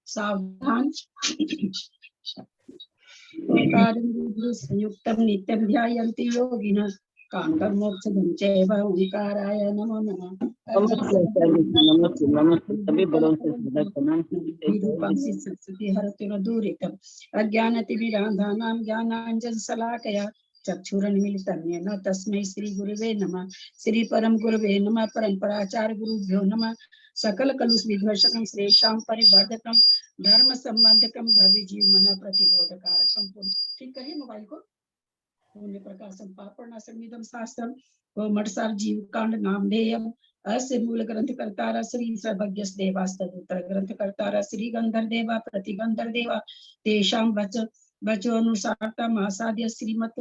सावधान। संयुक्तम नित्यम ध्यायन्ति योगिनः कांडम मोक्षदं चैव ओंकाराय नमो नमः। नमस्ते नमस्ते सभी बड़ों से प्रणाम। सरस्वती हरतिरदूरितम् अज्ञानतिमिरान्धानां ज्ञानाञ्जनशलाकया चक्षुरुन्मीलितं येन तस्मै श्री गुरुवे नमः। श्री परम गुरुवे नमः। परम्पराचार्य गुरुभ्यो नमः। सकल कलुष विध्वंसकं श्रेष्ठां परिवर्धकं धर्म संबंधकं भव्य जीवन प्रतिबोधकारकं। ठीक करिए मोबाइल को। पुण्य प्रकाशम पापनाशमिदं शास्त्रम कोमठसार जीव कांड नामधेयम् अस्य मूल ग्रंथ कर्तारा श्री सर्वज्ञ देवास्तदुत्तर ग्रंथ कर्तारा श्री गंधर देवा प्रतिगंधर देवा तेषां वचो अनुसारतम आसाद्य श्रीमत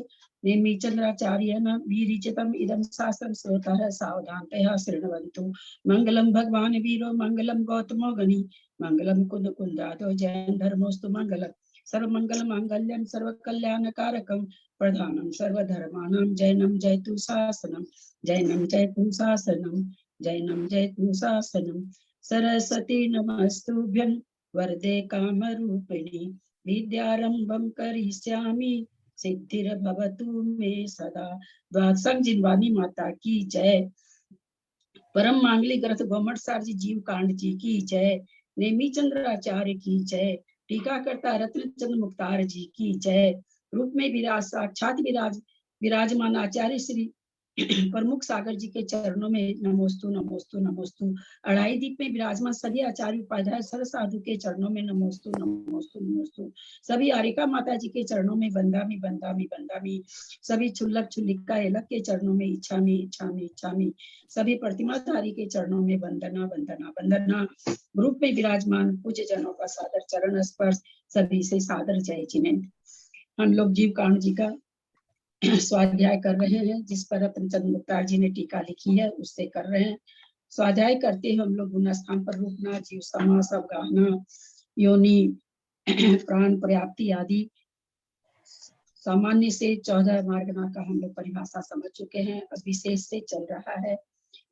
नेमिचंद्राचार्येण विरचितम् इदं शास्त्रं श्रोताः सावधानतया शृण्वन्तु। मंगलम भगवान वीरो मंगलम गौतमो गणि मंगलम कुंद कुंदादो जैन धर्मोस्तु मंगलम सर्वमंगल मांगल्यं सर्वकल्याणकारकं प्रधानम सर्वधर्माणां जैनम जयतु शासनम जैनम जयतु शासनम जैनम जयतु शासनम। सरस्वती नमस्तुभ्यं वरदे कामरूपिणी विद्यारंभं करिष्यामि सिद्धिर्भवतु मे सदा। द्वादशं जिनवानी माता की जय। परम मांगली ग्रंथ गोमठसार जी जीव कांड जी की जय। नेमिचंद्राचार्य की जय। टीकाकर्ता रत्नचंद्र मुक्तार जी की जय। रूप में विराज साक्षात विराजमान आचार्य श्री प्रमुख सागर जी के चरणों में नमोस्तु नमोस्तु नमोस्तु। अढ़ाई दीप में विराजमान सभी आचार्य उपाध्याय सर साधु के चरणों में नमोस्तु नमोस्तु नमोस्तु। सभी आरिका माता जी के चरणों में बंदामी बंदामी बंदामी। सभी छुल्लक छुल्लिका एलक के चरणों में इच्छामी इच्छामी इच्छामी। सभी प्रतिमाधारी के चरणों में वंदना वंदना वंदना। रूप में विराजमान पूज्य जनों का सादर चरण स्पर्श सभी से सादर जय जिनेन्द्र। हम लोग जीव कांड जी का स्वाध्याय कर रहे हैं, जिस पर रत्नचंद्र मुक्तार जी ने टीका लिखी है उससे कर रहे हैं। स्वाध्याय करते हैं हम लोग गुना स्थान पर रूपना जीव समास अवगाहना योनि प्राण पर्याप्ति आदि सामान्य से 14 मार्गना का हम लोग परिभाषा समझ चुके हैं। अब विशेष से चल रहा है।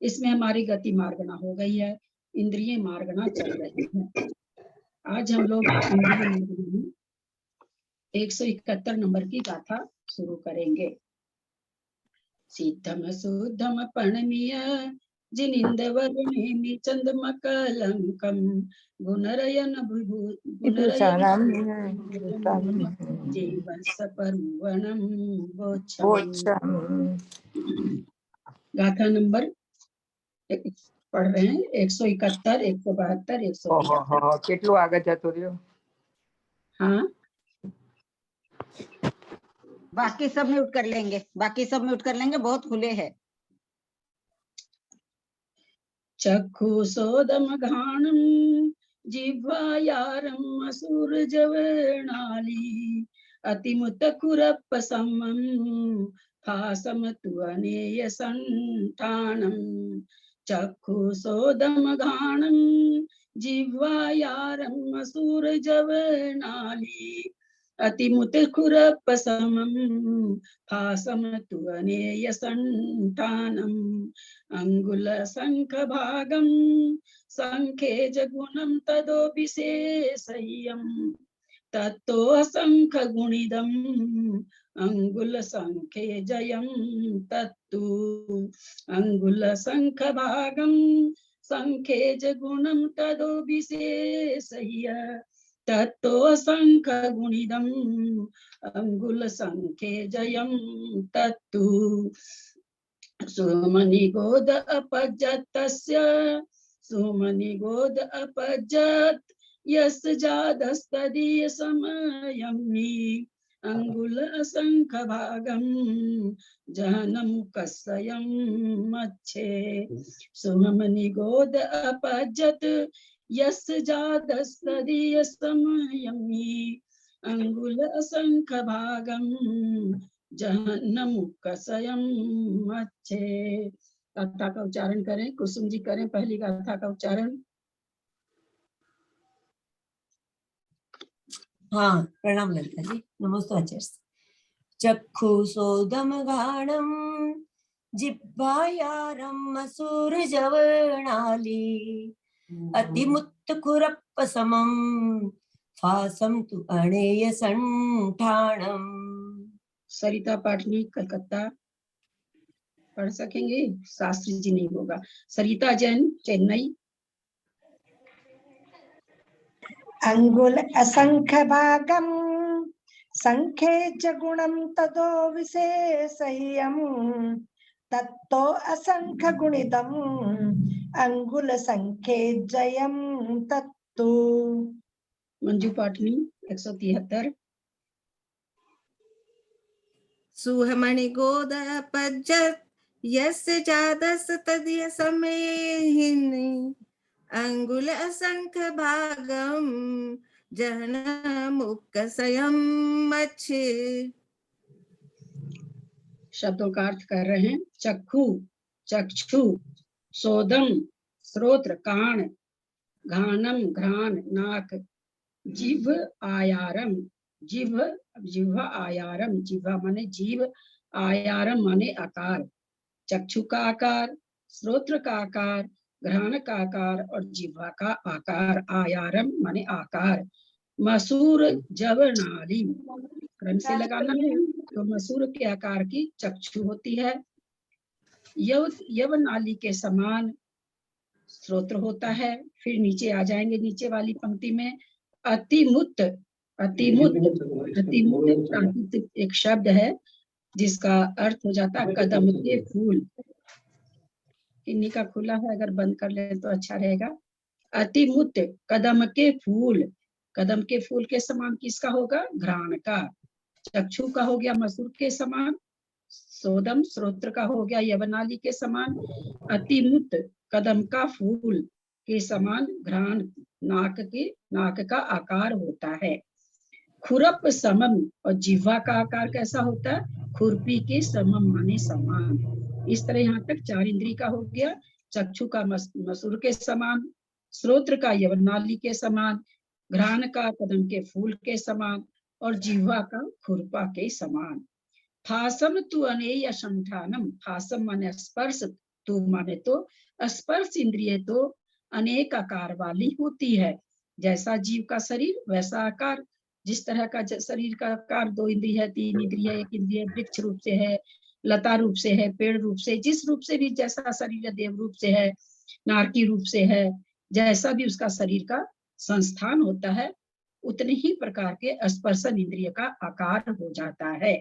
इसमें हमारी गति मार्गना हो गई है, इंद्रिय मार्गना चल रही है। आज हम लोग इंद्रिय मार्गना 171 नंबर की गाथा शुरू करेंगे। सिद्धम शुद्धम पणमीय जिनिंदवर नेमि चंद्रमकलंकम गुणरयन जीवसपरुवणम बोच्छम। गाथा नंबर पढ़ रहे हैं 171, 172, 173। કેટલું આગળ જતો રહ્યો? हाँ बाकी सब म्यूट कर लेंगे, बाकी सब म्यूट कर लेंगे, बहुत खुले हैं। चक्षुषोदम घाणम जिह्वायारम असुरजवर्णाली अतिमुत खुरपसमं फासम तुअनेय संठानम। चक्षुषोदम घाणम जिह्वायारम असुरजवर्णाली अतिमुत खुरपसमं फासम तुअनेय संठानम। अंगुल शंख भागम संखे जगुणम तदो विशेषय्यम तत्तो शंख गुणिदम अंगुल शंखे जयम तत्तु। अंगुल शंख भागम संखे जगुणम तदो विशेषय्य तत्तो शंख गुणिदम अंगुल शंखे जयम तत्तु। सुमनि गोद अपजतस्य सुमनि गोद अपजत यस जादस्तदीय समयम्नि अंगुल शंख भागम जहनम कसयम मच्छे। सुमनि गोद अपजत यस जादस्तदीय समयम्नि अंगुल शंख भागम जहन्नम कसयम मच्छे। गाथा का उच्चारण करें। कुसुम जी करें पहली गाथा का उच्चारण। हाँ, प्रणाम ललिता जी, नमोस्तु आचार्य। चक्षुषोदम गाणम जिह्वायारं मसूरजवर्णाली अतिमुत्तकुरप्पसमं फासं तु अणेय संठाणम्। सरिता पाटनी कलकत्ता पढ़ सकेंगे? शास्त्री जी नहीं होगा। सरिता जैन चेन्नई। अंगुल असंख्य भागम संख्ये च गुणम तदो विशेषय्यम तत्तो असंख्य गुणितम अंगुल संख्ये जयम तत्तु। मंजू पाटनी 173। सुहमणि गोदय पज्जत यस्य जादस तदिय समेहिनी अंगुल असंख्य भागम जहन मुक्कसयम मच्छे। शब्दों का अर्थ कर रहे हैं। चक्षु चक्षु, सोदम श्रोत्र कान, घानम घ्राण नाक, जिह्व आयारम जिह्व जिह्वा आयारम, जिह्वा माने जीव, आयारम माने आकार। चक्षु का आकार, श्रोत्र का आकार, घ्राण का आकार और जिह्वा का आकार। आयारम माने आकार। मसूर जवनाली, क्रम से लगाना है। तो मसूर के आकार की चक्षु होती है। यवनाली के समान श्रोत्र होता है। फिर नीचे आ जाएंगे, नीचे वाली पंक्ति में अतिमुत, अतिमुत, अतिमुत प्राकृतिक एक शब्द है जिसका अर्थ हो जाता है कदम के फूल। किन्हीं का खुला है, अगर बंद कर ले तो अच्छा रहेगा। अतिमुत कदम के फूल, कदम के फूल के समान किसका होगा? घ्राण का। चक्षु का हो गया मसूर के समान। सोदम श्रोत्र का हो गया यवनाली के समान। अतिमुत कदम का फूल के समान घ्राण नाक का आकार होता है। खुरप समम, और जिह्वा का आकार कैसा होता है? खुरपी के समम माने समान। इस तरह यहाँ तक 4 इंद्री का हो गया। चक्षु का मसूर के समान, श्रोत्र का यवनाली के समान, घ्राण का कदम के फूल के समान और जिह्वा का खुरपा के समान। फासम तु अनेय संठानम, फासम माने स्पर्श, तु माने तो स्पर्श इंद्रिय तो अनेक आकार वाली होती है। जैसा जीव का शरीर वैसा आकार। जिस तरह का शरीर का आकार 2 इंद्रिय है, 3 इंद्रिय है, 1 इंद्रिय वृक्ष रूप से है, लता रूप से है, पेड़ रूप से, जिस रूप से भी जैसा शरीर देव रूप से है, नारकी रूप से है, जैसा भी उसका शरीर का संस्थान होता है उतने ही प्रकार के स्पर्शन इंद्रिय का आकार हो जाता है।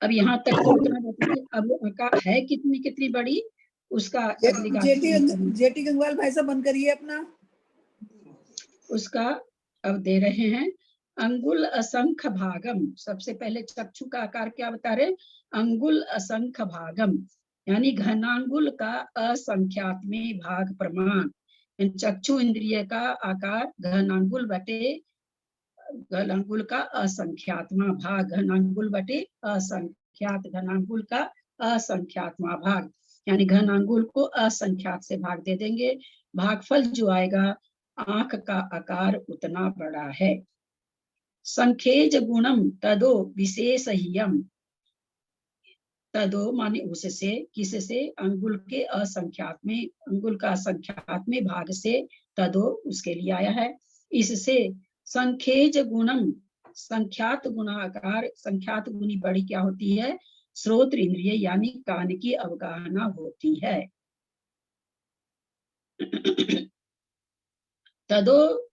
अब यहाँ तक तो उतना बताइए। अब आकार है कितनी कितनी बड़ी उसका जेटी गंगवाल भाई साहब बंद करिए अपना। उसका अब दे रहे हैं। अंगुल असंख्य भागम, सबसे पहले चक्षु का आकार क्या बता रहे? अंगुल असंख्य भागम, यानी घनांगुल का असंख्यात में भाग प्रमाण। चक्षु इंद्रिय का आकार घनांगुल बटे घनांगुल का असंख्यात्मा भाग, घनांगुल बटे असंख्यात, घनांगुल का असंख्यात्मा भाग, यानी घनांगुल को असंख्यात से भाग दे देंगे। भागफल जो आएगा आंख का आकार उतना बड़ा है। संखेज गुणम तदो विशेषह्यम, तदो माने उससे, किससे? अंगुल के असंख्यात में, अंगुल का असंख्यात में भाग से, तदो उसके लिए आया है। इससे संखेज गुणम, संख्यात गुणाकार, संख्यात गुणी बड़ी क्या होती है? श्रोत्र इंद्रिय यानी कान की अवगाहना होती है। तदो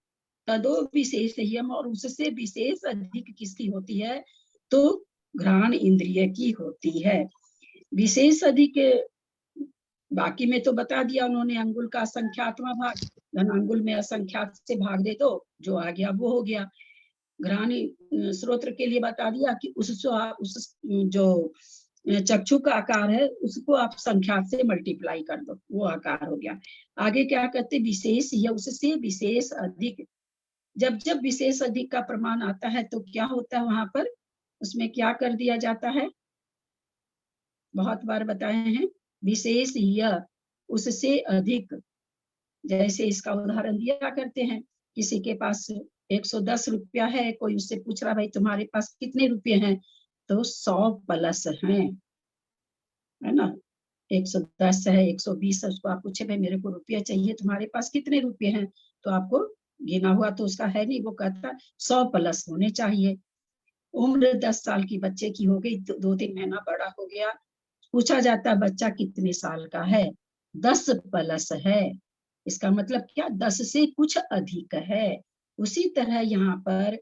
तदो विशेषह्यम, और उससे विशेष अधिक किसकी होती है? तो घ्राण इंद्रिय की होती है। विशेष अधिक बाकी में तो बता दिया उन्होंने, अंगुल का असंख्यात्मा भाग, घनांगुल में असंख्यात से भाग दे दो, जो आ गया वो हो गया। घ्राणी श्रोत्र के लिए बता दिया कि उस जो चक्षु का आकार है उसको आप संख्यात से मल्टीप्लाई कर दो, वो आकार हो गया। आगे क्या कहते? विशेष या उससे विशेष अधिक। जब जब विशेष अधिक का प्रमाण आता है तो क्या होता है? वहां पर उसमें क्या कर दिया जाता है? बहुत बार बताए हैं, विशेष यह उससे अधिक। जैसे इसका उदाहरण दिया करते हैं, किसी के पास 110 रुपया है, कोई उससे पूछ रहा भाई तुम्हारे पास कितने रुपए हैं, तो 100 प्लस हैं, है ना। 110 है, 120 है, उसको आप पूछे भाई मेरे को रुपया चाहिए, तुम्हारे पास कितने रुपए हैं, तो आपको गिना हुआ तो उसका है नहीं, वो कहता 100 प्लस होने चाहिए। उम्र 10 साल की बच्चे की हो गई, 2-3 महीना बड़ा हो गया, पूछा जाता बच्चा कितने साल का है, 10 प्लस है। इसका मतलब क्या, 10 से कुछ अधिक है। उसी तरह यहाँ पर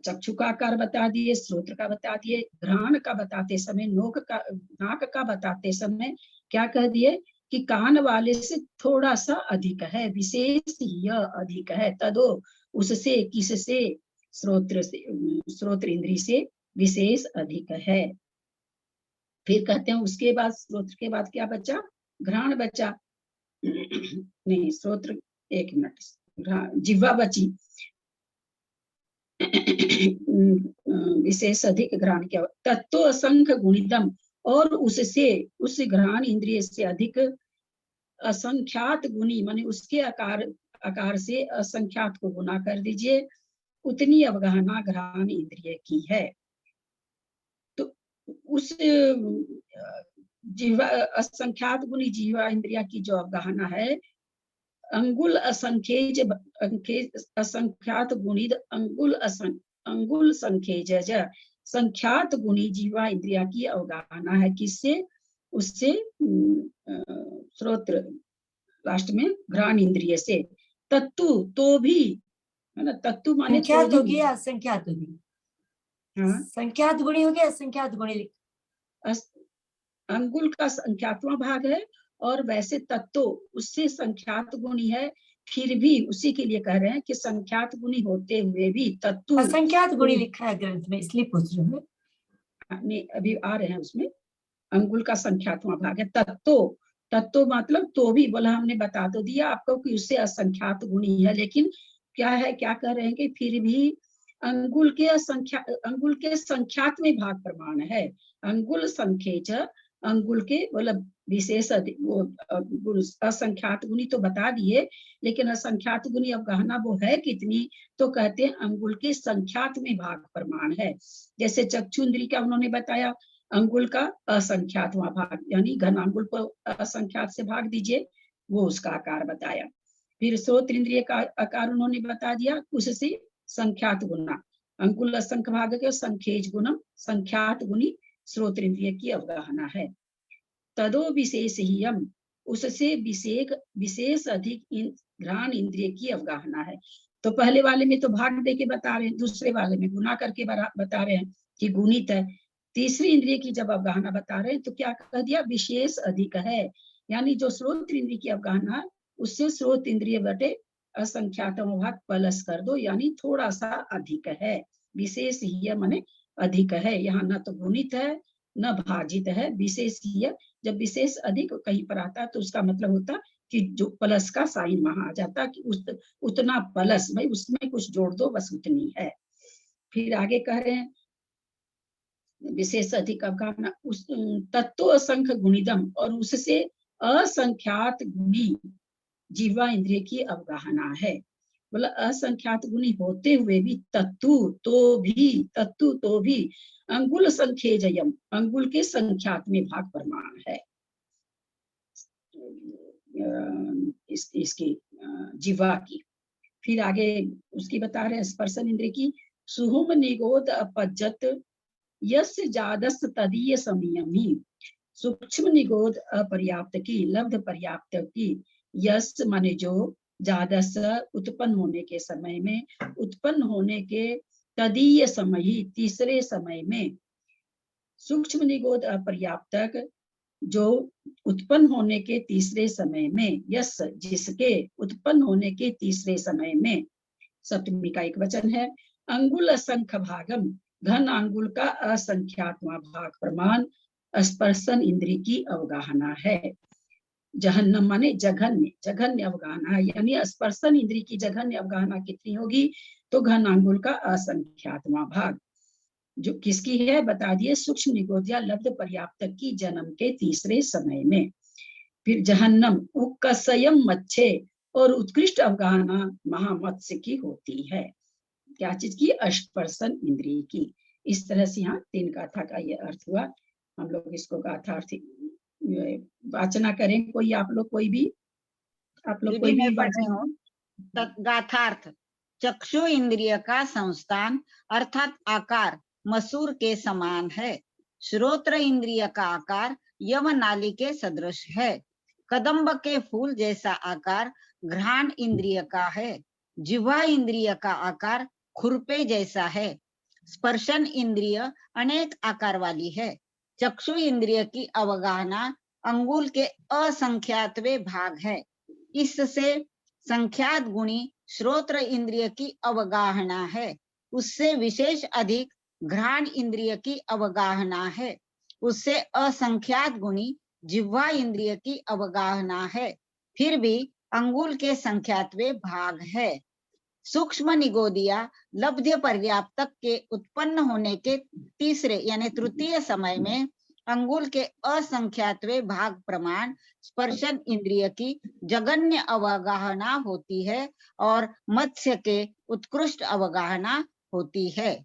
चक्षु का आकार बता दिए, श्रोत्र का बता दिए, घ्राण का बताते समय, नाक का बताते समय क्या कह दिए कि कान वाले से थोड़ा सा अधिक है, विशेष यह अधिक है, तदो उससे, किससे, श्रोत्र इंद्री से विशेष अधिक है। फिर कहते हैं उसके बाद, श्रोत्र के बाद क्या बचा, घ्राण बचा, नहीं श्रोत्र, एक मिनट, जिह्वा बची, विशेष अधिक घ्राण क्या, तत्व असंख्य गुणितम, और उससे, उस घ्राण इंद्रिय से अधिक असंख्यात गुणी, माने उसके आकार से असंख्यात को गुना कर दीजिए, उतनी अवगाहना घ्राण इंद्रिय की है। तो उस जीवा असंख्यात गुणी जीवा इंद्रिया की जो अवगाहना है, अंगुल असंख्येज, असंख्यात गुणित अंगुल संख्येज, संख्यात गुणी जीवा इंद्रिया की अवगाहना है, किससे, उससे श्रोत्र, लास्ट में घ्राण इंद्रिय से। तत्तु, तो भी, है ना, तत्तु माने संख्यात तो हो भी, गया, असंख्यात हो गई, हाँ, संख्यात गुणी हो गया, असंख्यात गुणी लिख। अंगुल का संख्यात्मा भाग है, और वैसे तत्व उससे संख्यात गुणी है, फिर भी उसी के लिए कह रहे हैं कि संख्यात गुणी होते हुए भी तत्व, असंख्यात गुणी लिखा है ग्रंथ में, इसलिए पूछ रही हूँ। नहीं अभी आ रहे हैं उसमें, अंगुल का संख्यात्मा भाग है, तत्व मतलब तो भी, बोला हमने बता तो दिया आपको कि उससे असंख्यात गुणी है, लेकिन क्या है, क्या कह रहे हैं कि फिर भी अंगुल के संख्यात में भाग प्रमाण है, अंगुल संख्येच, अंगुल के मतलब विशेष वो असंख्यात गुणी तो बता दिए, लेकिन असंख्यात गुणी अवगाहना वो है कितनी, तो कहते हैं अंगुल के संख्यात में भाग प्रमाण है। जैसे चक्षु इंद्रिय का उन्होंने बताया, अंगुल का असंख्यातवां भाग, यानी घन अंगुल पर असंख्यात से भाग दीजिए, वो उसका आकार बताया। फिर श्रोत्र इंद्रिय का आकार उन्होंने बता दिया, उससे संख्यात गुना, अंगुल असंख्य भाग के संख्येज गुणम, संख्यात गुणी श्रोत्र इंद्रिय की अवगाहना है। तदो विशेष ही हम, उससे विशेष अधिक घ्राण इंद्रिय की अवगाहना है। तो पहले वाले में तो भाग दे के बता रहे हैं, दूसरे वाले में गुना करके बता रहे हैं कि गुणित है। तीसरी इंद्रिय की जब अवगाहना बता रहे हैं तो क्या कह दिया, विशेष अधिक है, यानी जो श्रोत्र इंद्रिय की अवगाहना उससे श्रोत इंद्रिय बटे असंख्यात भाग प्लस कर दो, यानी थोड़ा सा अधिक है। विशेष ही माने अधिक है, यहाँ न तो गुणित है न भाजित है, विशेष ही। जब विशेष अधिक कहीं पर आता है तो उसका मतलब होता कि जो प्लस का साइन वहां आ जाता कि उतना प्लस, भाई उसमें कुछ जोड़ दो, बस उतनी है। फिर आगे कह रहे हैं विशेष अधिक अवगाहना, उस तत्व असंख्य गुणिदम, और उससे असंख्यात गुणी जीवा इंद्रिय की अवगाहना है। बोला असंख्यात गुणी होते हुए भी तत्तु तो भी अंगुल संख्येजयम, अंगुल के संख्यात में भाग प्रमाण है इसकी जीवा की। फिर आगे उसकी बता रहे हैं स्पर्शन इंद्रिय की, सुहुम निगोद अपज्जत यस जादस तदीय संयमी, सूक्ष्म निगोद अपर्याप्त की, लब्ध पर्याप्त की, यस माने जो, जादस उत्पन्न होने के समय में, उत्पन्न होने के तदीय समय, तीसरे समय में, सूक्ष्म निगोद अपर्याप्तक जो उत्पन्न होने के तीसरे समय में, यस जिसके उत्पन्न होने के तीसरे समय में, सप्तमी का एक वचन है, अंगुल असंख्य भागम, घन अंगुल का असंख्यात्मा भाग प्रमाण स्पर्शन इंद्रिय की अवगाहना है। जहन्नम माने जघन्य अवगाहना है, यानी स्पर्शन इंद्रिय की जघन्य अवगाहना कितनी होगी, तो घन अंगुल का असंख्यात्मा भाग। जो किसकी है बता दिए, सूक्ष्म निगोदिया लब्ध पर्याप्तक की जन्म के तीसरे समय में। फिर जहन्नम उक्कसयम मच्छे और उत्कृष्ट अवगाहना महामत्स्य की होती है। क्या चीज की? अष्टपर्शन इंद्रिय की। इस तरह से यहाँ 3 गाथा का ये अर्थ हुआ। हम लोग इसको गाथा अर्थ वाचना करें। कोई आप लोग कोई भी दीदी मैं पढ़ रही वाचना। हूँ। गाथार्थ। चक्षु इंद्रिय का संस्थान अर्थात आकार मसूर के समान है। श्रोत्र इंद्रिय का आकार यवनाली के सदृश है। कदम्ब के फूल जैसा आकार घ्राण इंद्रिय का है। जिह्वा इंद्रिय का आकार खुरपे जैसा है। स्पर्शन इंद्रिय अनेक आकार वाली है। चक्षु इंद्रिय की अवगाहना अंगुल के असंख्यातवे भाग है। इससे संख्यात गुणी श्रोत्र इंद्रिय की अवगाहना है। उससे विशेष अधिक घ्राण इंद्रिय की अवगाहना है। उससे असंख्यात गुणी जिह्वा इंद्रिय की अवगाहना है। फिर भी अंगुल के संख्यातवे भाग है। सूक्ष्म निगोदिया लब्ध्य पर्याप्तक के उत्पन्न होने के तीसरे यानी तृतीय समय में अंगुल के असंख्यातवे भाग प्रमाण स्पर्शन इंद्रिय की जगन्य अवगाहना होती है और मत्स्य के उत्कृष्ट अवगाहना होती है।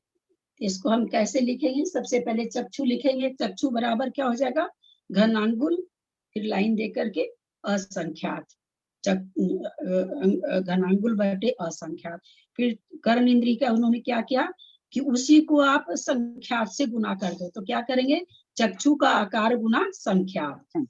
इसको हम कैसे लिखेंगे? सबसे पहले चक्षु लिखेंगे। चक्षु बराबर क्या हो जाएगा? घनांगुल, फिर लाइन दे करके असंख्यात, घनांगुल बटे असंख्यात। फिर कर्ण इंद्रिय का उन्होंने क्या किया कि उसी को आप संख्यात से गुना कर दो। तो क्या करेंगे? चक्षु का आकार गुना संख्यात।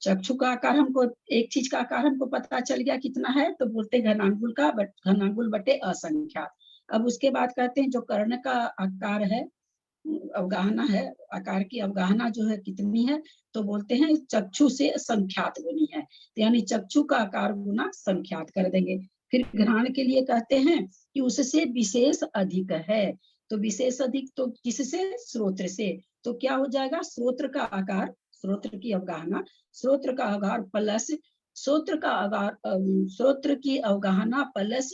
चक्षु का आकार हमको, एक चीज का आकार हमको पता चल गया कितना है, तो बोलते घनांगुल का घनांगुल बटे असंख्यात। अब उसके बाद कहते हैं जो कर्ण का आकार है, अवगाहना है, आकार की अवगाहना जो है कितनी है, तो बोलते हैं चक्षु से संख्यात गुनी है। तो यानी चक्षु का आकार गुना संख्यात कर देंगे। फिर घ्राण के लिए कहते हैं कि उससे विशेष अधिक है। तो विशेष अधिक तो किससे? स्रोत्र से। तो क्या हो जाएगा? स्रोत्र का आकार, स्रोत्र की अवगाहना, स्रोत्र का आकार प्लस स्रोत्र का आकार, स्रोत्र की अवगाहना प्लस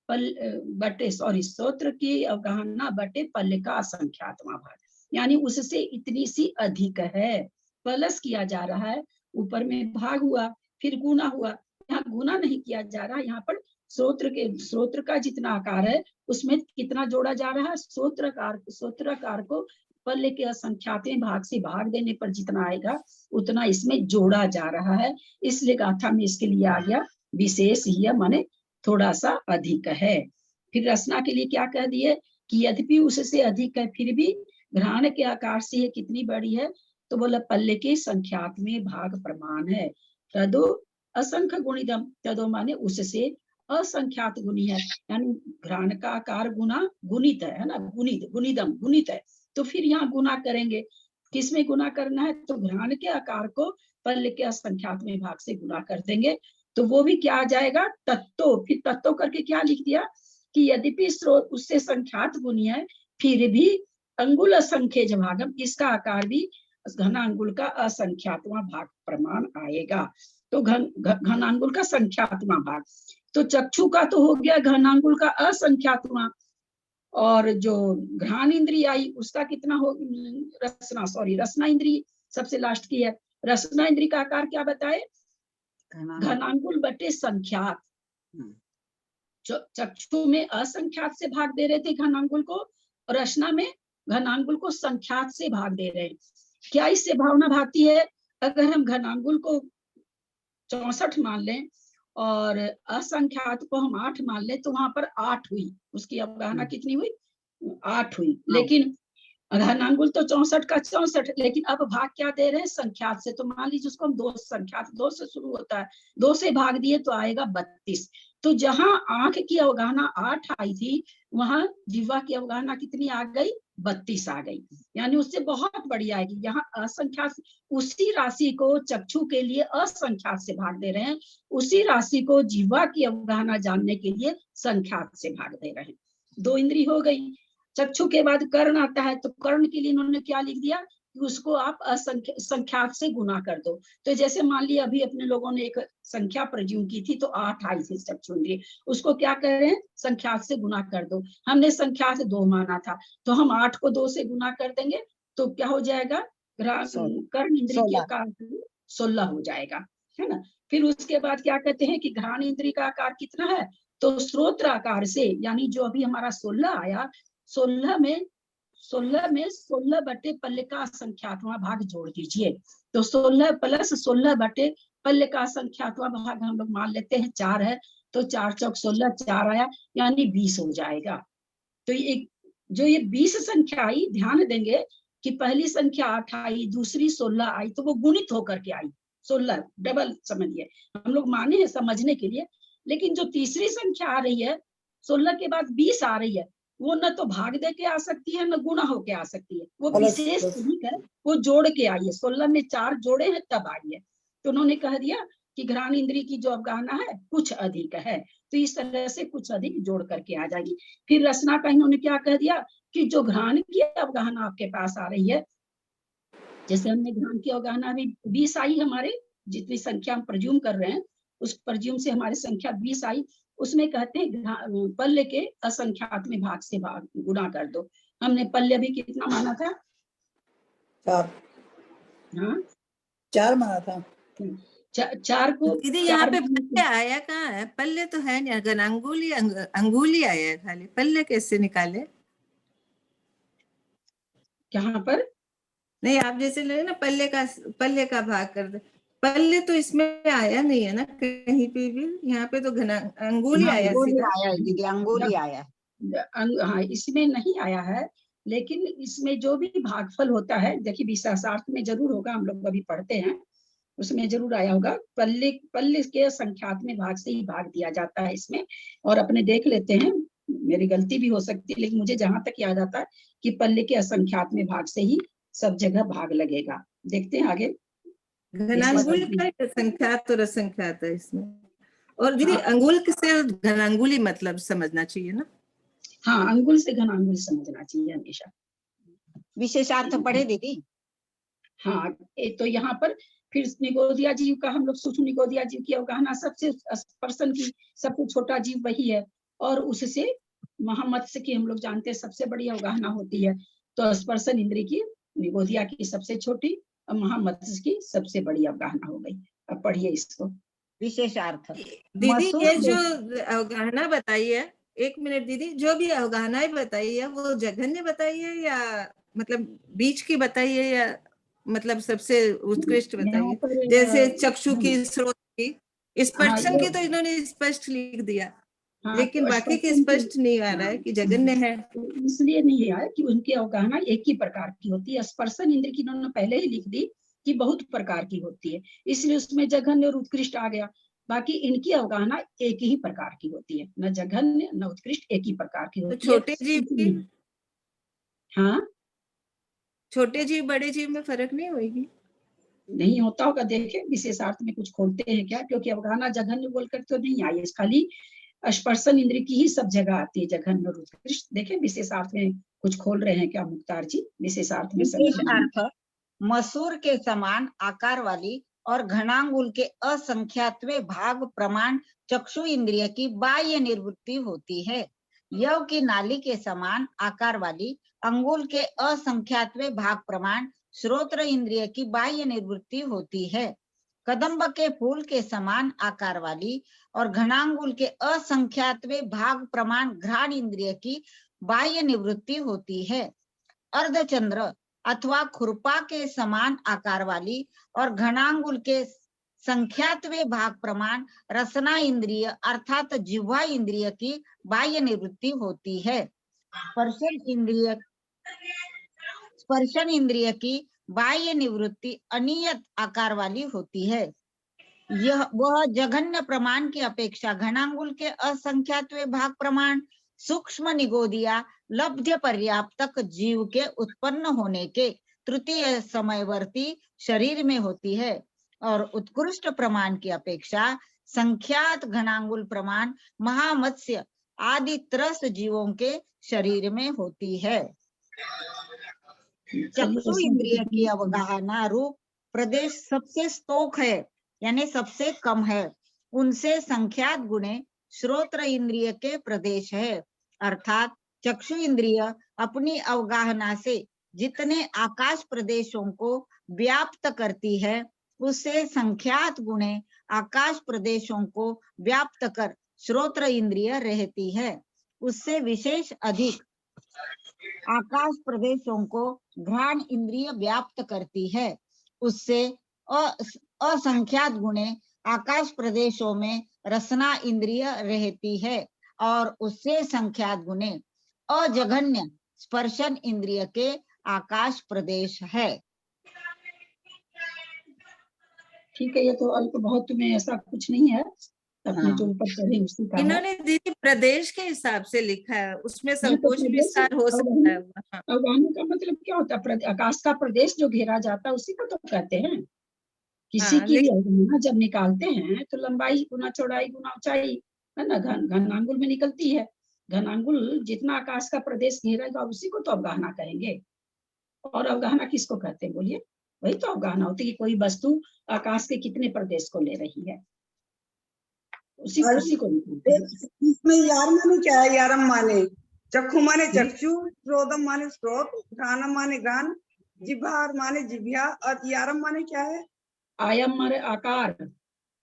स्रोत्र की अवगाहना बटे पल्ले का असंख्यातवां भाग, यानी उससे इतनी सी अधिक है। प्लस किया जा रहा है, ऊपर में भाग हुआ, फिर गुना हुआ। यहाँ गुना नहीं किया जा रहा, यहाँ पर स्रोत्र का जितना आकार है उसमें कितना जोड़ा जा रहा है? स्रोत्राकार को पल्ले के असंख्यातवें भाग से भाग देने पर जितना आएगा उतना इसमें जोड़ा जा रहा है। इसलिए गाथा में इसके लिए आ गया विशेष ही, माने थोड़ा सा अधिक है। फिर रचना के लिए क्या कह दिए कि यद्यपि उससे अधिक है फिर भी घ्राण के आकार से ये कितनी बड़ी है? तो बोला पल्ले के संख्यात में भाग प्रमाण है। तदो असंख्य गुणिदम, तदो माने उससे असंख्यात गुणी है, यानी घ्राण का आकार गुना गुणित है ना, गुणिदम गुणित है। तो फिर यहाँ गुना करेंगे, किसमें गुना करना है? तो घ्राण के आकार को पल्ले के असंख्यात में भाग से गुना कर देंगे। तो वो भी क्या आ जाएगा? तत्तो। फिर तत्तो करके क्या लिख दिया कि यद्यपि स्रोत उससे संख्यात गुणी है फिर भी अंगुल असंख्य भागम, इसका आकार भी घनांगुल का असंख्यातवां भाग प्रमाण आएगा। तो घनांगुल का संख्यातवां भाग, तो चक्षु का तो हो गया घनांगुल का असंख्यातवां, और जो घ्राण इंद्रिय आई उसका कितना हो? रसना इंद्रिय सबसे लास्ट की है। रसना इंद्रिय का आकार क्या बताए? घनांगुल बटे संख्यात। चक्षु में असंख्यात से भाग दे रहे थे घनांगुल को, और रचना में घनांगुल को संख्यात से भाग दे रहे हैं। क्या इससे भावना भाती है? अगर हम घनांगुल को 64 मान लें और असंख्यात को हम 8 मान लें तो वहां पर 8 हुई, उसकी अवगाहना कितनी हुई? 8 हुई। लेकिन घनांगुल तो 64 का 64, लेकिन अब भाग क्या दे रहे हैं? संख्यात से। तो मान लीजिए उसको हम 2 संख्यात, 2 से शुरू होता है, 2 से भाग दिए तो आएगा 32। तो जहां आंख की अवगाहना 8 आई थी वहां जिह्वा की अवगाहना कितनी आ गई? 32 आ गई, यानी उससे बहुत बड़ी आएगी। यहाँ असंख्यात, उसी राशि को चक्षु के लिए असंख्यात से भाग दे रहे हैं, उसी राशि को जिह्वा की अवगाहना जानने के लिए संख्यात से भाग दे रहे हैं। 2 इंद्रिय हो गई। चक्षु के बाद कर्ण आता है, तो कर्ण के लिए इन्होंने क्या लिख दिया कि उसको आप संख्यात से गुना कर दो। तो जैसे मान लिया अभी अपने लोगों ने एक संख्या प्रज्यूम की थी, तो 8 आई थी चक्षुन्द्रिय, उसको क्या कर रहे हैं, संख्यात से गुना कर दो। हमने संख्यात 2 माना था, तो हम 8 को 2 से गुना कर देंगे, तो क्या हो जाएगा, कर्ण इंद्रिय के आकार 16 हो जाएगा, है ना। फिर उसके बाद क्या कहते हैं कि घ्राण इंद्रिय का आकार कितना है, तो स्रोत्र आकार से, यानी जो अभी हमारा 16 आया, 16 में 16 बटे पल्ले का संख्यात्वा भाग जोड़ दीजिए। तो 16 प्लस 16 बटे पल्ले का संख्यात्वा भाग हम लोग मान लेते हैं 4 है, तो 4 चौक 16, 4 आया, यानी 20 हो जाएगा। तो ये जो ये 20 संख्या आई, ध्यान देंगे कि पहली संख्या 8 आई, दूसरी 16 आई, तो वो गुणित होकर के आई 16, डबल समझिए, हम लोग माने हैं समझने के लिए। लेकिन जो तीसरी संख्या आ रही है, 16 के बाद 20 आ रही है, वो न तो भाग दे के आ सकती है, न गुणा होके आ सकती है, वो विशेष तरीक है, वो जोड़ के आई है। 16 में 4 जोड़े हैं तब आई है। तो उन्होंने कह दिया कि घ्राण इंद्रिय की जो अवगाहना है कुछ अधिक है, तो इस तरह से कुछ अधिक जोड़ करके आ जाएगी। फिर रचना का इन्होंने क्या कह दिया कि जो घ्राण की अवगाहना आपके पास आ रही है, जैसे हमने घ्राण की अवगाहना भी 20 आई, हमारे जितनी संख्या हम प्रज्यूम कर रहे हैं, उस प्रज्यूम से हमारी संख्या 20 आई, उसमें कहते हैं पल्ले के असंख्यात में भाग से भाग गुणा कर दो। हमने पल्ले भी कितना माना था, 4। हाँ 4 माना था। 4 को दीदी यहाँ पे पल्ले आया कहाँ है, पल्ले तो है नहीं, अगर अंगुली आया है खाली, पल्ले कैसे निकाले। यहाँ पर नहीं, आप जैसे ले ना पल्ले का भाग कर दे, पल्ले तो इसमें आया नहीं है ना कहीं पे भी, यहाँ पे तो घना अंगुली आया सीधा। आया है दीदी, अंगुली आया है। हाँ, इसमें नहीं आया है, लेकिन इसमें जो भी भागफल होता है, देखिए विशेषार्थ में जरूर होगा, हम लोग अभी पढ़ते हैं, उसमें जरूर आया होगा। पल्ले के संख्यात में भाग से ही भाग दिया जाता है इसमें। और अपने देख लेते हैं, मेरी गलती भी हो सकती है, लेकिन मुझे जहां तक याद आता है कि पल्ले के असंख्यात में भाग से ही सब जगह भाग लगेगा। देखते हैं आगे। घनांगुल का संख्यात और असंख्यात है इसमें। और दीदी अंगुल से घनांगुली मतलब समझना चाहिए ना। हाँ, अंगुल से घनांगुल समझना चाहिए हमेशा। विशेषार्थ पढ़े दीदी। हाँ, तो यहाँ पर फिर निगोदिया जीव का हम लोग सूक्ष्म निगोदिया जीव की अवगाहना, सबसे स्पर्शन की सबसे छोटा जीव वही है, और उससे महामत्स्य की हम लोग जानते हैं सबसे बड़ी अवगाहना होती है। तो स्पर्शन इंद्रिय की निगोदिया की सबसे छोटी और महामत्स्य की सबसे बड़ी अवगाहना हो गई। अब पढ़िए इसको। विशेषार्थ दीदी ये जो अवगाहना बताई है, 1 मिनट दीदी, जो भी अवगाहनाएं बताई है वो जघन्य बताई है या मतलब बीच की बताई है, या मतलब सबसे उत्कृष्ट बताई है। जैसे चक्षु की, स्रोत की, स्पर्शन की तो इन्होंने स्पष्ट लिख दिया, लेकिन तो बाकी की स्पष्ट नहीं आ रहा है कि जघन्य है। इसलिए नहीं है कि उनकी अवगाहना एक ही प्रकार की होती है। स्पर्शन इंद्र की इन्होंने पहले ही लिख दी कि बहुत प्रकार की होती है, इसलिए उसमें जघन्य और उत्कृष्ट आ गया। बाकी इनकी अवगाहना एक ही प्रकार की होती है, न जघन्य न उत्कृष्ट, एक ही प्रकार की होती है। छोटे जीव की, हाँ छोटे जीव बड़े जीव में फर्क नहीं होगी, नहीं होता होगा। देखें विशेषार्थ में कुछ खोलते हैं क्या, क्योंकि अवगाहना जघन्य बोलकर तो नहीं आई, खाली स्पर्शन इंद्र की ही सब जगह आती है, जघन्य और उत्कृष्ट। देखें विशेषार्थ में कुछ खोल रहे हैं क्या मुख्तार जी, विशेषार्थ में। विशेषार्थ मसूर के समान आकार वाली और घनांगुल के असंख्यातवे भाग प्रमाण चक्षु इंद्रिय की बाह्य निवृत्ति होती है। यव की नाली के समान आकार वाली अंगुल के असंख्यातवे भाग प्रमाण श्रोत्र इंद्रिय की बाह्य निवृत्ति होती है। कदम्ब के फूल के समान आकार वाली और घनांगुल के असंख्यातवे भाग प्रमाण घ्राण इंद्रिय की बाह्य निवृत्ति होती है। अर्धचंद्र अथवा खुरपा के समान आकार वाली और घनांगुल के संख्यातवे भाग प्रमाण रसना इंद्रिय अर्थात जिह्वा इंद्रिय की बाह्य निवृत्ति होती है। स्पर्शन इंद्रिय की बाह्य निवृत्ति अनियत आकार वाली होती है। वह जघन्य प्रमाण की अपेक्षा घनांगुल के असंख्यातवे भाग प्रमाण सूक्ष्म निगोदिया लब्ध्य पर्याप्तक जीव के उत्पन्न होने के तृतीय समयवर्ती शरीर में होती है, और उत्कृष्ट प्रमाण की अपेक्षा संख्यात घनांगुल प्रमाण महामत्स्य आदि त्रस्त जीवों के शरीर में होती है। चक्षु इंद्रिय की अवगाहना रूप प्रदेश सबसे स्तोक है, यानी सबसे कम है। उनसे संख्यात गुणे श्रोत्र इंद्रिय के प्रदेश है, अर्थात चक्षु इंद्रिय अपनी अवगाहना से जितने आकाश प्रदेशों को व्याप्त करती है, उससे संख्यात गुणे आकाश प्रदेशों को व्याप्त कर श्रोत्र इंद्रिय रहती है। उससे विशेष अधिक आकाश प्रदेशों को घ्राण इंद्रिय व्याप्त करती है। उससे असंख्यात गुणे आकाश प्रदेशों में रसना इंद्रिय रहती है, और उससे संख्यात गुणे अजघन्य स्पर्शन इंद्रिय के आकाश प्रदेश है। ठीक है, ये तो अल्प बहुत में ऐसा कुछ नहीं है, अपने जो ऊपर पढ़े उसी का है। इन्होंने दीदी प्रदेश के हिसाब से लिखा है, उसमें तो संकोच प्रदेश विस्तार हो सकता है। हाँ। अवगाहन का मतलब क्या होता है? आकाश का प्रदेश जो घेरा जाता है उसी को तो कहते हैं। किसी हाँ, की भी अवगाहना जब निकालते हैं तो लंबाई गुना चौड़ाई गुना ऊंचाई है ना, घनांगुल में निकलती है। घनांगुल जितना आकाश का प्रदेश घेरेगा उसी को तो अवगाहना कहेंगे। और अवगाहना किसको कहते हैं बोलिए? वही तो अवगाहना होती है कि कोई वस्तु आकाश के कितने प्रदेश को ले रही है, उसी को निकालते हैं। इसमें यार माने क्या है? यारम माने चक्षु माने चक्षु, श्रोतम माने श्रोत, घ्राणम माने घ्राण, जिह्वार माने जिह्वा, और यारम माने क्या है? आयम माने आकार।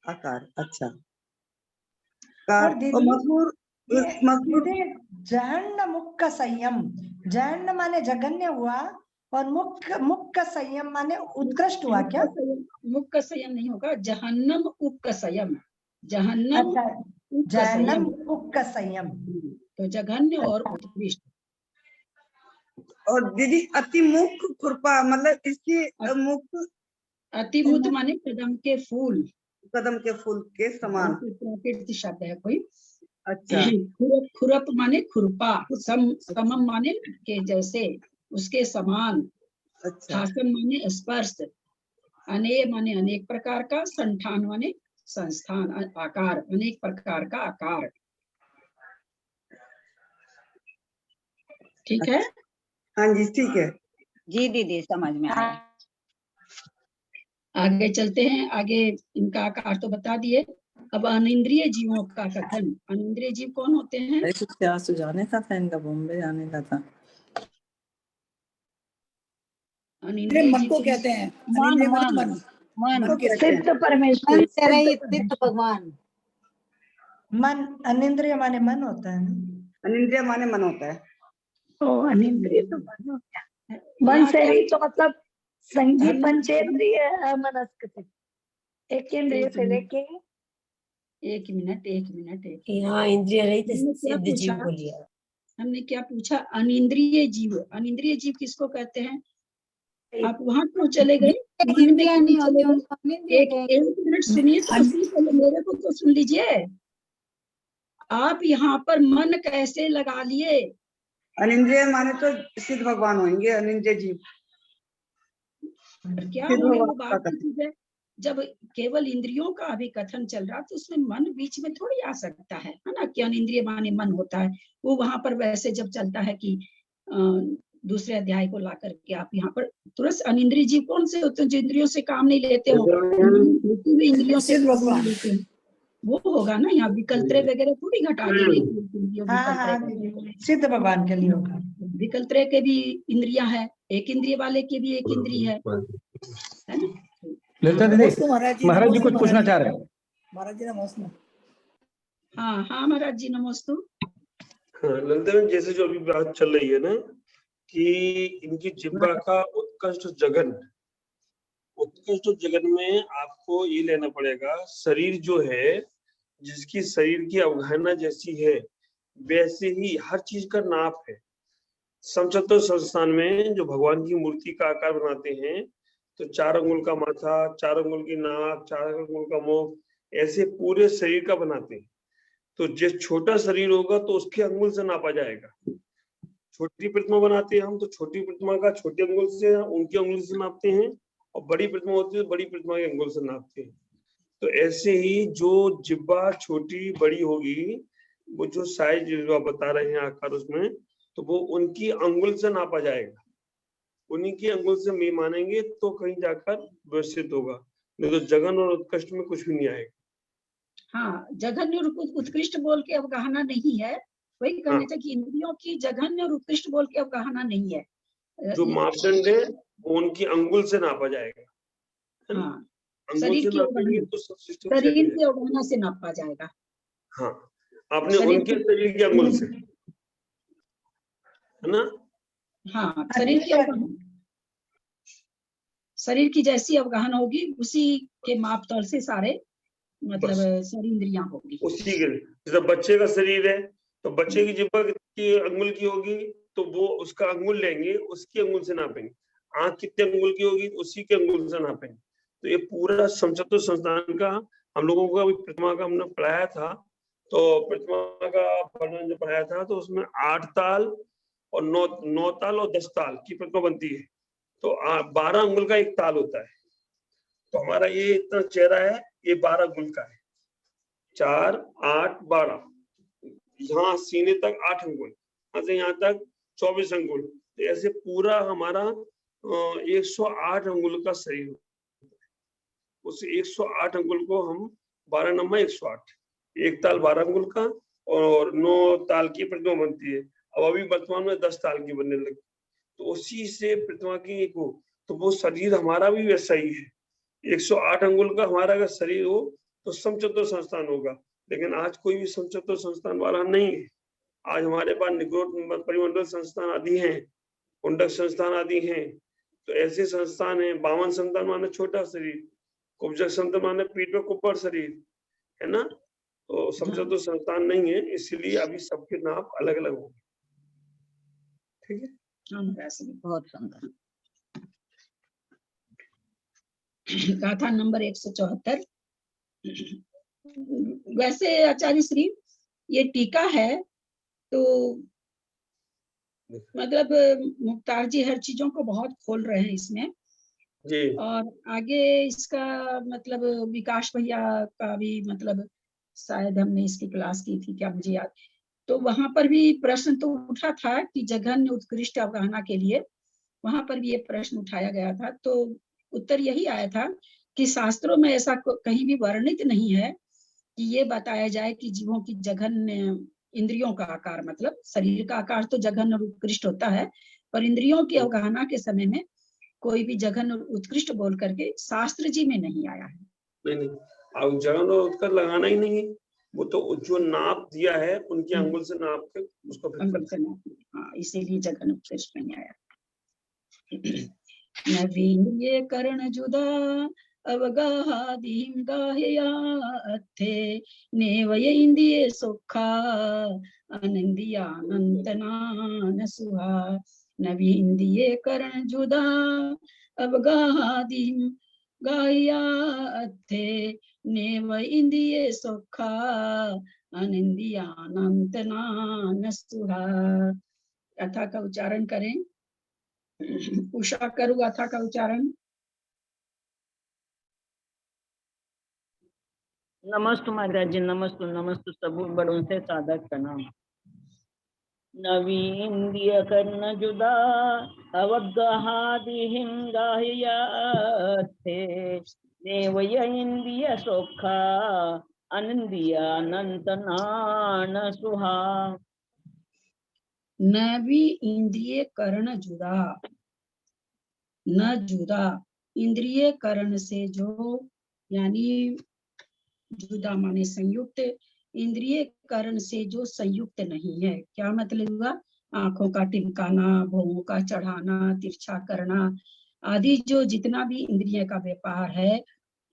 आकार। अच्छा। और दीदी, मजबूर जहन्न मुख का संयम, जहन्न माने जघन्य हुआ, और मुख का संयम माने उत्कृष्ट हुआ क्या? मुख का संयम नहीं होगा, जहन्नम उप का संयम। जहन्नम अच्छा, उप का जहन्नम संयम, मुख का संयम। तो जघन्य और उत्कृष्ट। और दीदी अति मुख खुरपा मतलब इसकी मुख अतिमुत माने कदम के फूल, कदम के फूल के समान। प्राकृत शब्द है कोई। अच्छा। खुरप माने खुरपा, समम माने के जैसे, उसके समान। अच्छा। हासन माने स्पर्श, अने माने अनेक प्रकार का, संठान माने संस्थान, आकार, अनेक प्रकार का आकार। ठीक है? हाँ जी ठीक है जी दीदी, समझ में आया। आगे चलते हैं। आगे इनका आकार तो बता दिए। अब अनिंद्रिय जीवों का कथन। अनिंद्रिय जीव कौन होते हैं? कुछ क्या सुझाने का था, इनका बॉम्बे जाने का था। अनिंद्रिय मन जीव को कहते हैं। मन मन मन को कहते हैं। सिद्ध परमेश्वर, मन से रहित सिद्ध भगवान। मन, अनिंद्रिय माने मन होता है ना? अनिंद्रिय माने मन होता है। ओ, अनिंद्रिय तो मन होता है। मन से रहित तो मतलब संगी पंचेंद्रिय मनस्क, एक इंद्रिय से लेके। एक मिनट। यहाँ इंद्रिय रहित हमने क्या सिद्ध जीव पूछा? को लिया। हमने क्या पूछा? अनिंद्रिय जीव। अनिंद्रिय जीव किसको कहते हैं? आप वहां क्यों चले गए? इंद्रिय नहीं होती उनको इंद्रिय एक मिनट सुनिए तो सही, पहले मेरे को तो सुन लीजिए। आप यहाँ पर मन कैसे लगा लिए? अनिंद्रिय माने तो सिद्ध भगवान होंगे अनिंद्रिय जीव। क्या सिद्ध हमने वो भगवान का बात की है? जब केवल इंद्रियों का अभी कथन चल रहा तो उसमें मन बीच में थोड़ी आ सकता है ना, कि अनिंद्रिय माने मन होता है। वो वहां पर वैसे जब चलता है कि दूसरे अध्याय को ला करके आप यहाँ पर तुरंत अनिंद्रिय जीव कौन से होते हैं जो इंद्रियों से काम नहीं लेते हो? इंद्रियों से काम नहीं लेते हैं, वो होगा ना। यहाँ विकल्त्रे वगैरह थोड़ी घटा दी गई। हाँ, सिद्ध भगवान के लिए होगा। विकल्त्रे के भी इंद्रियां है, एक इंद्रिय वाले के भी एक इंद्रिय है ना? ललिता दीदी, महाराज जी कुछ पूछना चाह रहे हैं। महाराज जी नमस्ते। हाँ महाराज जी नमस्ते। हाँ, ललिता में जैसे जो अभी बात चल रही है ना कि इनकी जिह्वा का उत्कृष्ट जगन में आपको ये लेना पड़ेगा, शरीर जो है जिसकी शरीर की अवगाहना जैसी है वैसे ही हर चीज का नाप है। समचतुर संस्थान में जो भगवान की मूर्ति का आकार बनाते हैं तो 4 अंगुल का माथा, 4 अंगुल की नाक, 4 अंगुल का मुख, ऐसे पूरे शरीर का बनाते हैं। तो जिस छोटा शरीर होगा तो उसके अंगुल से नापा जाएगा। छोटी प्रतिमा बनाते हैं हम तो छोटी प्रतिमा का छोटे अंगुल से, उनके अंगुल से नापते हैं, और बड़ी प्रतिमा होती है तो बड़ी प्रतिमा के अंगुल से नापते हैं। तो ऐसे ही जो जिह्वा छोटी बड़ी होगी, वो जो साइज जो आप बता रहे हैं आकार उसमें, तो वो उनकी अंगुल से नापा जाएगा। उन्हीं के अंगुल से मी मानेंगे तो कहीं जाकर व्यवस्थित होगा, नहीं तो जघन और उत्कृष्ट में कुछ भी नहीं आएगा। हाँ, जघन्य और उत्कृष्ट बोल के अवगाहना नहीं है, वही कहने थे कि इंद्रियों की जघन्य और उत्कृष्ट बोल के अवगाहना नहीं है। जो मापदंड है वो उनकी अंगुल से नापा जाएगा, है ना? हाँ, अंगुल शरीर से की नापेंगे अवगाहना, तो सब सिस्टम शरीर की अवगाहना से नापा जाएगा। हाँ, आपने शरीर उनके की- शरीर के अंगुल से, है ना? हाँ, शरीर की अवगाहना, शरीर की जैसी अवगाहना होगी उसी के माप तौल से सारे मतलब सारी इंद्रियां होगी। उसी के लिए जैसे बच्चे का शरीर है तो बच्चे की जिह्वा की अंगुल की होगी तो वो उसका अंगुल लेंगे, उसकी अंगुल से नापेंगे। आंख कितने अंगुल की होगी उसी के अंगुल से नापेंगे। तो ये पूरा समचतुर संस्थान का हम लोगों को अभी प्रतिमा का हमने पढ़ाया था, तो प्रतिमा का वर्णन जो पढ़ाया था तो उसमें 8 ताल और 9 ताल और 10 ताल की प्रतिमा बनती है। तो 12 अंगुल का एक ताल होता है। तो हमारा ये इतना चेहरा है, ये 12 अंगुल का है, 4 8 12, यहाँ सीने तक 8 अंगुल, यहाँ से यहाँ तक 24 अंगुल। तो ऐसे पूरा हमारा 108 अंगुल का शरीर, उस 108 अंगुल को हम 12 नंबर 108, एक ताल 12 अंगुल का और 9 ताल की प्रतिमा बनती है। अब अभी वर्तमान में 10 ताल की बनने लगी, तो उसी से प्रतिमा की एक हो, तो वो शरीर हमारा भी वैसा ही है। 108 अंगुल का हमारा अगर शरीर हो तो समचतुर संस्थान होगा, लेकिन आज कोई भी समचतुर संस्थान वाला नहीं है। आज हमारे पास निग्रोध परिमंडल संस्थान आदि हैं, कुंडक संस्थान आदि हैं। तो ऐसे संस्थान हैं। बामन संस्थान माने छोटा शरीर, कुब्जक संस्थान माने पीठ में कुपर शरीर, है ना? तो समचतुर संस्थान नहीं है, इसलिए अभी सबके नाप अलग अलग होंगे। ठीक है, बहुत सुंदर। गाथा नंबर 174। वैसे आचार्य श्री ये टीका है तो मतलब मुख्तार जी हर चीजों को बहुत खोल रहे हैं इसमें जी। और आगे इसका मतलब विकास भैया का भी मतलब शायद हमने इसकी क्लास की थी क्या मुझे याद, तो वहां पर भी प्रश्न तो उठा था कि जघन्य उत्कृष्ट अवगाहना के लिए वहां पर भी ये प्रश्न उठाया गया था। तो उत्तर यही आया था कि शास्त्रों में ऐसा कहीं भी वर्णित नहीं है कि ये बताया जाए कि जीवों की जघन्य इंद्रियों का आकार, मतलब शरीर का आकार तो जघन्य और उत्कृष्ट होता है, पर इंद्रियों की अवगाहना के समय में कोई भी जघन्य और उत्कृष्ट बोल करके शास्त्र जी में नहीं आया है। नहीं, अब जघन्य और उत्कृष्ट लगाना ही नहीं है, वो तो जो नाप दिया है उनकी अंगुल से नाप के उसको अंगुल से नाप, हाँ, इसीलिए जघन्य उत्कृष्ट नहीं आया। नवीन ये कर्ण जुदा अवगाहादिं गाह्यात्थे नेवय इंदिये सुखा आनंदियानंतना सुहा। नवीन ये कर्ण जुदा अवगाहादिं गाह्यात्थे नेवय इंदिये सुखा आनंदियानंतना सुहा। कथा का उच्चारण करें। उषा करूँ गाथा का उच्चारण। नमस्तु महाराज जी, नमस्तु नमस्तु सब बड़ों से सादर प्रणाम। नवीन्द्रिय कर्ण जुदा अवगाहादिहिं गाह्यात्थे नेवय इंद्रिय सोखा आनंदियानंतना सुहा। नवी इंद्रिय कर्ण जुदा, न जुदा इंद्रिय कर्ण से जो, यानी जुदा माने संयुक्त, इंद्रिय कर्ण से जो संयुक्त नहीं है। क्या मतलब हुआ? आंखों का टिमकाना, भौहों का चढ़ाना, तिरछा करना आदि जो जितना भी इंद्रिय का व्यापार है,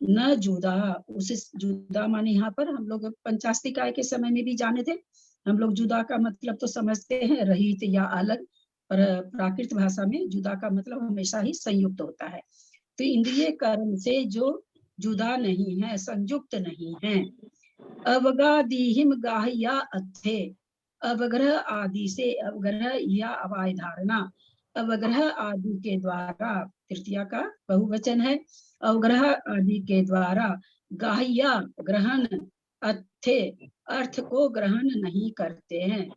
न जुदा, उसे जुदा माने यहाँ पर हम लोग पंचास्तिकाय के समय में भी जाने थे, हम लोग जुदा का मतलब तो समझते हैं रहित या अलग, पर प्राकृत भाषा में जुदा का मतलब हमेशा ही संयुक्त होता है। तो इंद्रिय कर्म से जो जुदा नहीं है, संयुक्त नहीं है। अवगादिहिम गाह्या अथे, अवग्रह आदि से, अवग्रह या अवाय धारणा, अवग्रह आदि के द्वारा, तृतीया का बहुवचन है, अवग्रह आदि के द्वारा गाह्या ग्रहण, अथे अर्थ को ग्रहण नहीं करते हैं।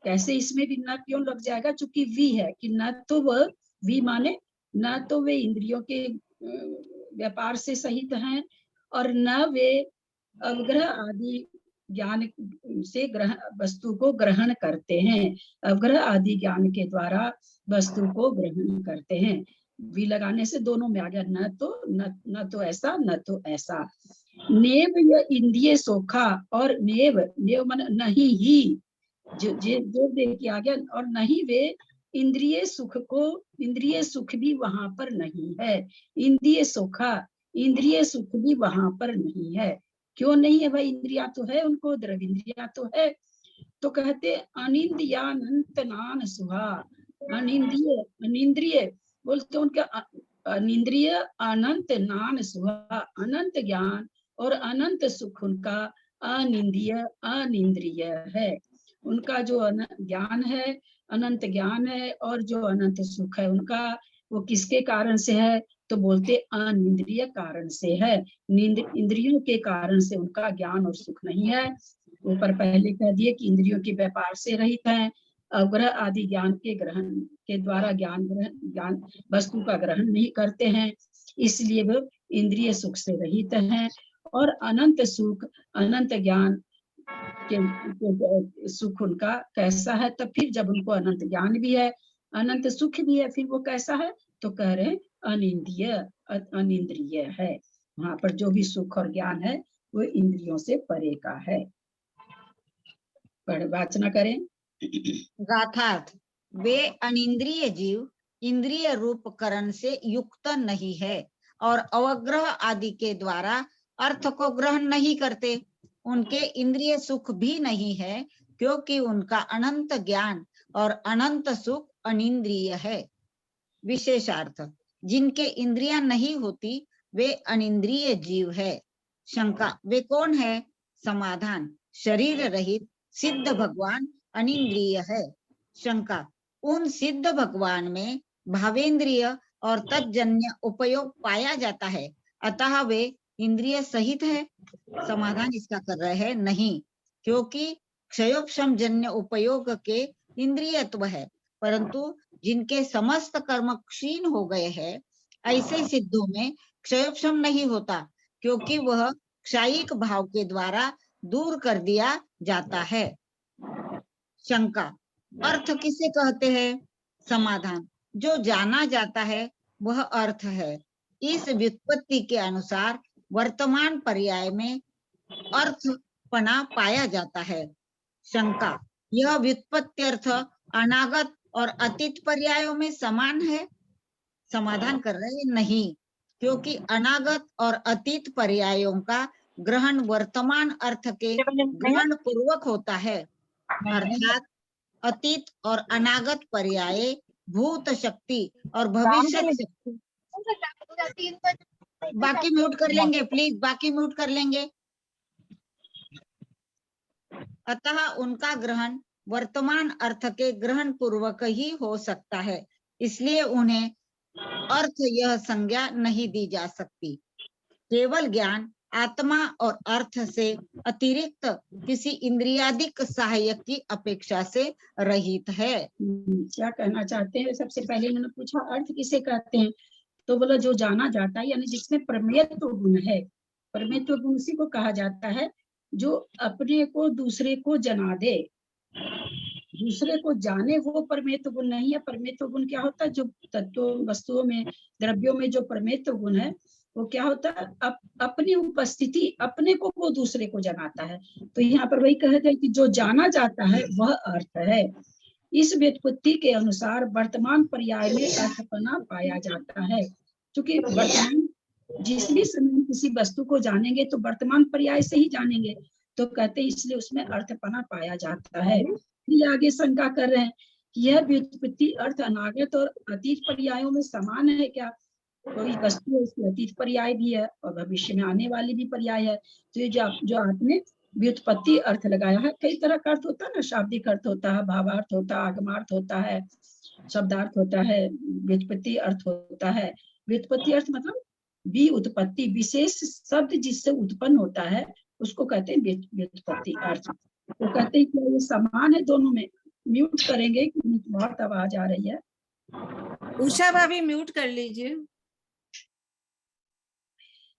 कैसे? इसमें भी न क्यों लग जाएगा? चूंकि वी है कि न तो वह वी माने न तो वे इंद्रियों के व्यापार से सहित हैं और न वे अवग्रह आदि ज्ञान से वस्तु को ग्रहण करते हैं। अवग्रह आदि ज्ञान के द्वारा वस्तु को ग्रहण करते हैं। वी लगाने से दोनों में आ गया, न तो ऐसा न तो ऐसा। नेव या इंद्रिय सोखा, और नेव मन नहीं ही, जो दे के आ गया, और नहीं वे इंद्रिय सुख को, इंद्रिय सुख भी वहां पर नहीं है। इंद्रिय सोखा, इंद्रिय सुख भी वहां पर नहीं है। क्यों नहीं है भाई? इंद्रिया तो है उनको, द्रव्य इंद्रिया तो है। तो कहते अनिंद्रियानंत नान सुहा, अनिंद्रिय अनिंद्रिय बोलते उनका अनिंद्रिय अनंत नान सुहा, अनंत ज्ञान और अनंत सुख उनका अनिंद्रिय है। उनका जो ज्ञान है, अनंत ज्ञान है, और जो अनंत सुख है उनका, वो किसके कारण से है? तो बोलते अनिंद्रिय कारण से है। इंद्रियों के कारण से उनका ज्ञान और सुख नहीं है। ऊपर पहले कह दिए कि इंद्रियों के व्यापार से रहित हैं, अवग्रह आदि ज्ञान के ग्रहण के द्वारा ज्ञान वस्तु का ग्रहण नहीं करते हैं, इसलिए वो इंद्रिय सुख से रहित हैं। और अनंत सुख, अनंत ज्ञान के सुख उनका कैसा है? तब फिर जब उनको अनंत ज्ञान भी है, अनंत सुख भी है, फिर वो कैसा है? तो कह रहे अनिंद्रिय है। वहां पर जो भी सुख और ज्ञान है वो इंद्रियों से परे का है। वाचना करें। गाथार्थ, वे अनिंद्रिय जीव इंद्रिय रूप करण से युक्त नहीं है और अवग्रह आदि के द्वारा अर्थ को ग्रहण नहीं करते। उनके इंद्रिय सुख भी नहीं है, क्योंकि उनका अनंत ज्ञान और अनंत सुख अनिंद्रिय है। विशेषार्थ, जिनके इंद्रियां नहीं होती वे अनिंद्रिय जीव है। शंका, वे कौन है? समाधान, शरीर रहित सिद्ध भगवान अनिंद्रिय है। शंका, उन सिद्ध भगवान में भावेंद्रिय और तज्जन्य उपयोग पाया जाता है, अतः वे इंद्रिय सहित है। समाधान इसका कर रहे हैं, नहीं, क्योंकि क्षयोपशम जन्य उपयोग के इंद्रियत्व है, परंतु जिनके समस्त कर्म क्षीण हो गए हैं, ऐसे सिद्धों में क्षयोपशम नहीं होता, क्योंकि वह क्षयिक भाव के द्वारा दूर कर दिया जाता है। शंका, अर्थ किसे कहते हैं? समाधान, जो जाना जाता है वह अर्थ है। इस व्युत्पत्ति के अनुसार वर्तमान पर्याय में अर्थपना पाया जाता है। शंका, यह व्युत्पत्ति अर्थ अनागत और अतीत पर्यायों में समान है? समाधान कर रहे हैं, नहीं, क्योंकि अनागत और अतीत पर्यायों का ग्रहण वर्तमान अर्थ के ग्रहण पूर्वक होता है। अर्थात अतीत और अनागत पर्याय भूत शक्ति और भविष्य शक्ति। बाकी म्यूट कर लेंगे प्लीज, बाकी म्यूट कर लेंगे। अतः उनका ग्रहण वर्तमान अर्थ के ग्रहण पूर्वक ही हो सकता है, इसलिए उन्हें अर्थ यह संज्ञा नहीं दी जा सकती। केवल ज्ञान आत्मा और अर्थ से अतिरिक्त किसी इंद्रियादिक सहायक की अपेक्षा से रहित है। क्या कहना चाहते हैं? सबसे पहले इन्होंने पूछा अर्थ किसे कहते हैं, तो बोला जो जाना जाता है, यानी जिसमें प्रमेयत्व गुण है। प्रमेयत्व गुण उसी को कहा जाता है जो अपने को दूसरे को जना दे, दूसरे को जाने, वो परमेत्व गुण नहीं है। परमेत्व गुण क्या होता है? जो तत्वों वस्तुओं में द्रव्यों में जो परमेत्व गुण है वो क्या होता है? अपनी उपस्थिति, अपने को वो दूसरे को जनाता है। तो यहाँ पर वही कहते हैं कि जो जाना जाता है वह अर्थ है। इस व्युत्पत्ति के अनुसार वर्तमान पर्याय में अर्थपना पाया जाता है, क्योंकि वर्तमान जिस भी समय किसी वस्तु को जानेंगे तो वर्तमान पर्याय से ही जानेंगे, तो कहते हैं इसलिए उसमें अर्थपना पाया जाता है। ये आगे शंका कर रहे हैं कि यह व्युत्पत्ति अर्थ अनागत और अतीत पर्यायों में समान है क्या? कोई वस्तु है उसकी अतीत पर्याय भी है और भविष्य में आने वाली भी पर्याय है। तो ये जो आपने व्युत्पत्ति अर्थ लगाया है, कई तरह का अर्थ होता है ना, शाब्दिक अर्थ होता है, भावार्थ होता है, आगमार्थ होता है, शब्दार्थ होता है, व्युत्पत्ति अर्थ होता है। व्युत्पत्ति अर्थ मतलब उत्पत्ति, विशेष शब्द जिससे उत्पन्न होता है उसको कहते हैं व्युत्पत्ति अर्थ। तो कहते हैं कि ये समान है दोनों में। म्यूट करेंगे, बहुत आवाज आ रही है। उषा भाभी म्यूट कर लीजिए।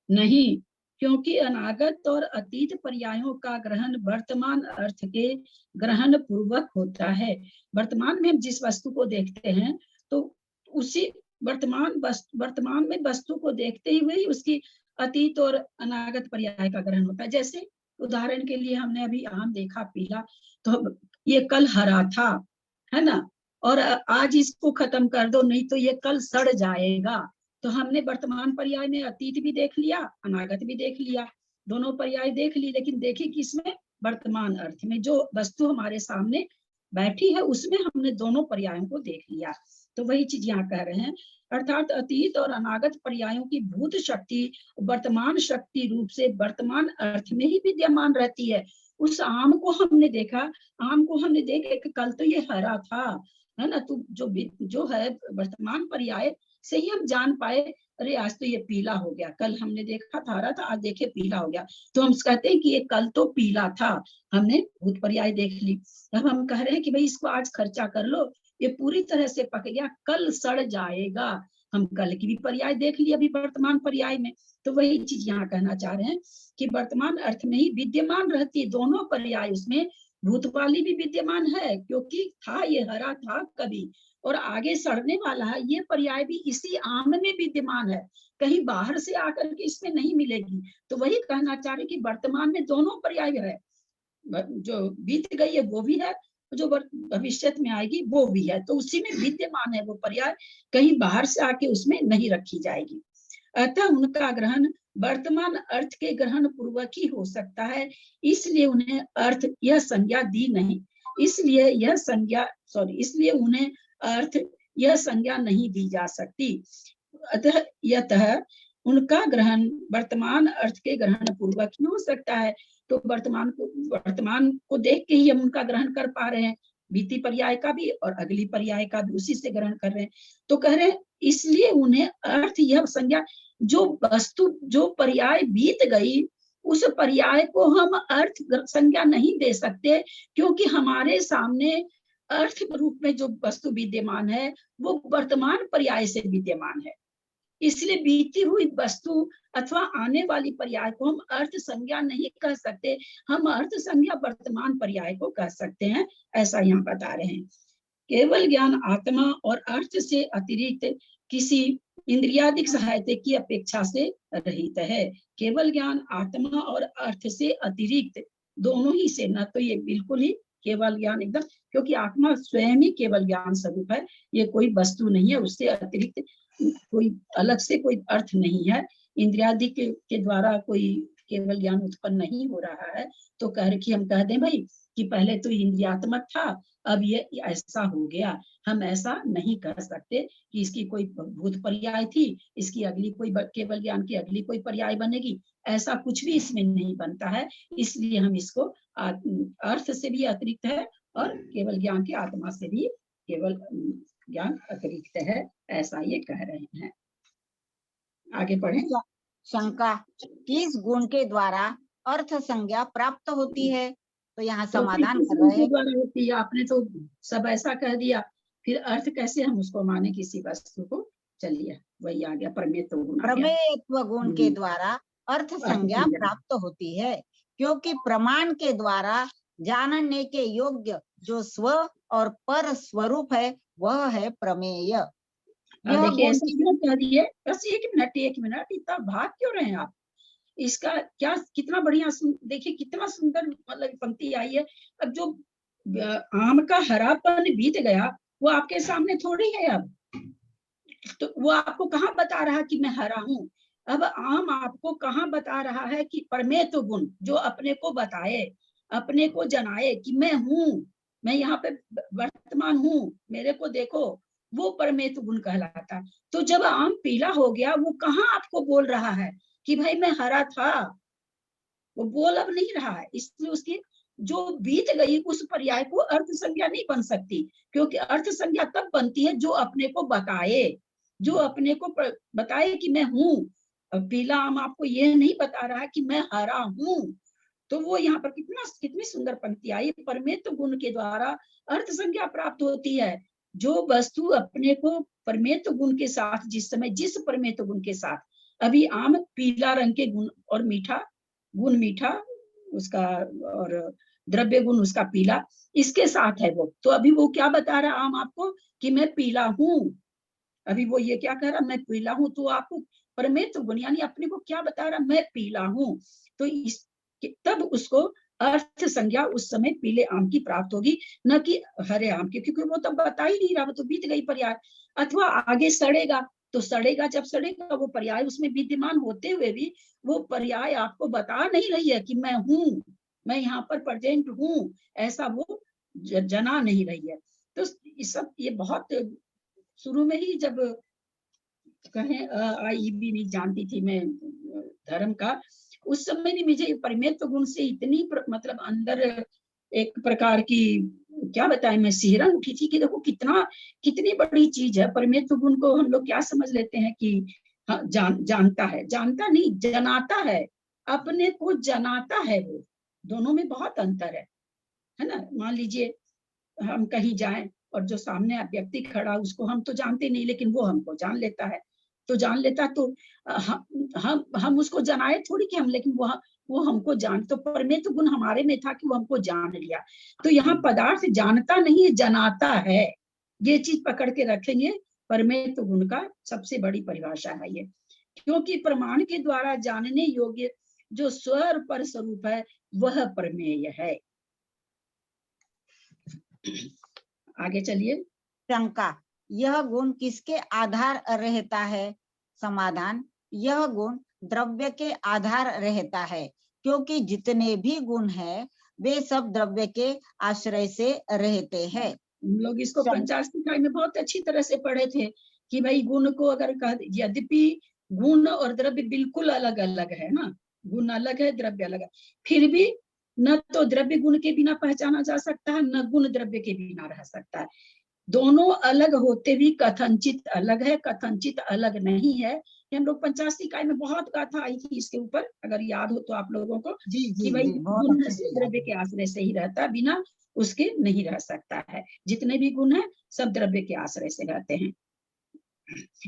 नहीं, क्योंकि अनागत और अतीत पर्यायों का ग्रहण वर्तमान अर्थ के ग्रहण पूर्वक होता है। वर्तमान में हम जिस वस्तु को देखते हैं तो उसी वर्तमान में वस्तु को देखते ही हुए उसकी अतीत और अनागत पर्याय का ग्रहण होता है। जैसे उदाहरण के लिए हमने अभी आम देखा पीला, तो ये कल हरा था, है ना, और आज इसको खत्म कर दो नहीं तो ये कल सड़ जाएगा। तो हमने वर्तमान पर्याय में अतीत भी देख लिया, अनागत भी देख लिया, दोनों पर्याय देख ली, लेकिन देखे किसमें? वर्तमान अर्थ में। जो वस्तु हमारे सामने बैठी है उसमें हमने दोनों पर्यायों को देख लिया। तो वही चीज यहाँ कह रहे हैं, अर्थात अतीत और अनागत पर्यायों की भूत शक्ति वर्तमान शक्ति रूप से वर्तमान अर्थ में ही विद्यमान रहती है। उस आम को हमने देखा, आम को हमने देखा कि कल तो ये हरा था, है ना, तो जो है वर्तमान पर्याय से ही हम जान पाए, अरे आज तो ये पीला हो गया, कल हमने देखा था हरा था, आज देखे पीला हो गया। तो हम कहते हैं कि ये कल तो पीला था, हमने भूत पर्याय देख ली। अब हम कह रहे हैं कि भाई इसको आज खर्चा कर लो, ये पूरी तरह से पक गया, कल सड़ जाएगा। हम कल की भी पर्याय देख ली अभी वर्तमान पर्याय में। तो वही चीज यहाँ कहना चाह रहे हैं कि वर्तमान अर्थ में ही विद्यमान रहती है दोनों पर्याय, उसमें भूत वाली भी विद्यमान है क्योंकि था, ये हरा था कभी, और आगे सड़ने वाला है, ये पर्याय भी इसी आम में विद्यमान है, कहीं बाहर से आकर के इसमें नहीं मिलेगी। तो वही कहना चाह रहे कि वर्तमान में दोनों पर्याय है, जो बीत गई है वो भी है, जो भविष्य में आएगी वो भी है, तो उसी में विद्यमान है वो पर्याय, कहीं बाहर से आके उसमें नहीं रखी जाएगी। अतः उनका ग्रहण वर्तमान अर्थ के ग्रहण पूर्वक ही हो सकता है, इसलिए उन्हें अर्थ यह संज्ञा दी नहीं, इसलिए उन्हें अर्थ यह संज्ञा नहीं दी जा सकती। अतः यतः उनका ग्रहण वर्तमान अर्थ के ग्रहण पूर्वक ही हो सकता है। तो वर्तमान को देख के ही हम उनका ग्रहण कर पा रहे हैं, बीती पर्याय का भी और अगली पर्याय का भी उसी से ग्रहण कर रहे हैं। तो कह रहे हैं इसलिए उन्हें अर्थ यह संज्ञा, जो वस्तु जो पर्याय बीत गई उस पर्याय को हम अर्थ संज्ञा नहीं दे सकते, क्योंकि हमारे सामने अर्थ रूप में जो वस्तु विद्यमान है वो वर्तमान पर्याय से विद्यमान है। इसलिए बीती हुई वस्तु अथवा आने वाली पर्याय को हम अर्थ संज्ञा नहीं कह सकते, हम अर्थ संज्ञा वर्तमान पर्याय को कह सकते हैं, ऐसा यहाँ बता रहे हैं। केवल ज्ञान आत्मा और अर्थ से अतिरिक्त किसी इंद्रियादिक सहायता की अपेक्षा से रहित है। केवल ज्ञान आत्मा और अर्थ से अतिरिक्त दोनों ही से, न तो ये बिल्कुल ही केवल ज्ञान एकदम, क्योंकि आत्मा स्वयं ही केवल ज्ञान स्वरूप है, ये कोई वस्तु नहीं है, उससे अतिरिक्त कोई अलग से कोई अर्थ नहीं है, इंद्रियादि के द्वारा कोई केवल ज्ञान उत्पन्न नहीं हो रहा है। तो कह रहे कि हम कह दें भाई कि पहले तो इंद्रियात्मक था, अब ये ऐसा हो गया, हम ऐसा नहीं कर सकते कि इसकी कोई भूत पर्याय थी, इसकी अगली कोई केवल ज्ञान की अगली कोई पर्याय बनेगी, ऐसा कुछ भी इसमें नहीं बनता है। इसलिए हम इसको अर्थ से भी अतिरिक्त है और केवल ज्ञान की आत्मा से भी केवल ज्ञान अतिरिक्त है, ऐसा ये कह रहे हैं। आगे पढ़ें। शंका, किस गुण के द्वारा अर्थ संज्ञा प्राप्त होती है? तो यहाँ समाधान कर रहे हैं, द्वारा होती है। आपने तो सब ऐसा कह दिया, फिर अर्थ कैसे हम उसको माने किसी वस्तु को? चलिए वही आ गया, प्रमेयत्व गुण। प्रमेयत्व गुण के द्वारा अर्थ संज्ञा प्राप्त होती है, क्योंकि प्रमाण के द्वारा जानने के योग्य जो स्व और पर स्वरूप है वह है प्रमेय। देखिए ऐसे क्यों कह दिए? बस एक मिनट, इतना भाग क्यों रहे हैं आप? इसका क्या कितना बढ़िया देखिए कितना सुंदर मतलब पंक्ति आई है। अब जो आम का हरापन बीत गया वो आपके सामने थोड़ी है, अब तो वो आपको कहाँ बता रहा कि मैं हरा हूँ? अब आम आपको कहाँ बता रहा है कि परमेत्व गुण जो अपने को बताए, अपने को जनाए कि मैं हूँ, मैं यहाँ पे वर्तमान हूँ, मेरे को देखो, वो परमेत्व गुण कहलाता। तो जब आम पीला हो गया वो कहाँ आपको बोल रहा है कि भाई मैं हरा था? वो बोल अब नहीं रहा है, इसलिए उसकी जो बीत गई उस पर्याय को अर्थ संज्ञा नहीं बन सकती, क्योंकि अर्थ संज्ञा तब बनती है जो अपने को बताए, जो अपने को बताए कि मैं हूँ। अब पीला आम आपको ये नहीं बता रहा कि मैं हरा हूँ। तो वो यहाँ पर कितनी सुंदर पंक्ति आई, परमेत्व गुण के द्वारा अर्थ संज्ञा प्राप्त होती है, जो वस्तु अपने को परमेत्व गुण के साथ, जिस समय जिस परमेत्व गुण के साथ, अभी आम पीला रंग के गुण और मीठा गुण, मीठा उसका और द्रव्य गुण उसका पीला, इसके साथ है वो, तो अभी वो क्या बता रहा आम आपको कि मैं पीला हूँ। अभी वो ये क्या कह रहा, मैं पीला हूँ, तो आपको परमेत्व गुण यानी अपने को क्या बता रहा, मैं पीला हूँ। तो इस तब उसको अर्थ संज्ञा उस समय पीले आम की प्राप्त होगी, न कि हरे आम की, क्योंकि वो तो बता ही नहीं रहा, वो तो बीत गई पर्याय। अथवा आगे सड़ेगा, तो सड़ेगा, जब सड़ेगा वो पर्याय उसमें विद्यमान होते हुए भी वो पर्याय आपको बता नहीं रही है कि मैं हूँ, मैं यहाँ पर प्रेजेंट हूँ, ऐसा वो जना नहीं रही है। तो इस सब ये बहुत शुरू में ही जब कहें आई भी नहीं जानती थी मैं धर्म का, उस समय भी मुझे परमेत्व गुण से इतनी मतलब अंदर एक प्रकार की क्या बताएं, मैं सिहरन उठी थी कि देखो कितनी बड़ी चीज है। परमेत्व गुण को हम लोग क्या समझ लेते हैं कि हाँ, जानता है, जानता नहीं, जनाता है, अपने को जनाता है। वो दोनों में बहुत अंतर है ना। मान लीजिए हम कहीं जाएं और जो सामने व्यक्ति खड़ा उसको हम तो जानते नहीं, लेकिन वो हमको जान लेता है, तो जान लेता, तो हम उसको जनाए थोड़ी कि हम, लेकिन वो हमको जान, तो परमेत्व गुण हमारे में था कि वो हमको जान लिया। तो यहाँ पदार्थ जानता नहीं है, जनाता है। ये चीज पकड़ के रखेंगे, परमेत्व गुण का सबसे बड़ी परिभाषा है ये, क्योंकि प्रमाण के द्वारा जानने योग्य जो स्वर पर स्वरूप है वह प्रमेय है। आगे चलिए। शंका, यह गुण किसके आधार रहता है? समाधान, यह गुण द्रव्य के आधार रहता है, क्योंकि जितने भी गुण हैं वे सब द्रव्य के आश्रय से रहते हैं। हम लोग इसको पंचाशती इकाई में बहुत अच्छी तरह से पढ़े थे कि भाई गुण को अगर यद्यपि गुण और द्रव्य बिल्कुल अलग अलग है ना, गुण अलग है, द्रव्य अलग है, फिर भी न तो द्रव्य गुण के बिना पहचाना जा सकता है, न गुण द्रव्य के बिना रह सकता है। दोनों अलग होते भी कथनचित अलग है, कथनचित अलग नहीं है। हम लोग पंचाशती इकाई में बहुत गाथा आई थी इसके ऊपर, अगर याद हो तो आप लोगों को, कि भाई गुण द्रव्य के आश्रय से ही रहता है, बिना उसके नहीं रह सकता है। जितने भी गुण है सब द्रव्य के आश्रय से रहते हैं।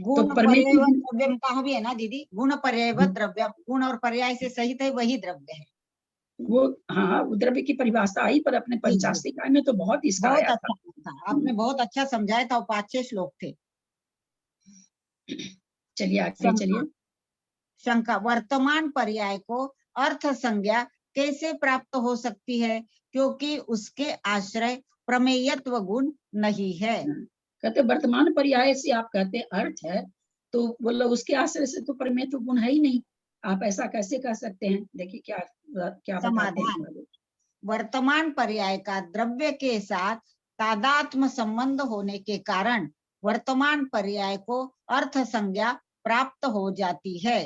गुण पर्यायवत द्रव्यम कहा भी है ना दीदी, गुण पर्यायवत द्रव्य, गुण और पर्याय से सहित है वही द्रव्य है वो। हाँ, वो द्रव्य की परिभाषा आई, पर अपने पंचाशती इकाई में तो बहुत इसका आया था। आपने बहुत अच्छा समझाया था, 5-6 श्लोक थे। चलिए आगे चलिए। शंका, वर्तमान पर्याय को अर्थ संज्ञा कैसे प्राप्त हो सकती है, क्योंकि उसके आश्रय प्रमेयत्व गुण नहीं है। कहते वर्तमान पर्याय से आप कहते अर्थ है, तो बोलो उसके आश्रय से तो प्रमेयत्व गुण है ही नहीं, आप ऐसा कैसे कह सकते हैं? देखिए क्या समाधान, वर्तमान पर्याय का द्रव्य के साथ तादात्म्य संबंध होने के कारण वर्तमान पर्याय को अर्थ संज्ञा प्राप्त हो जाती है,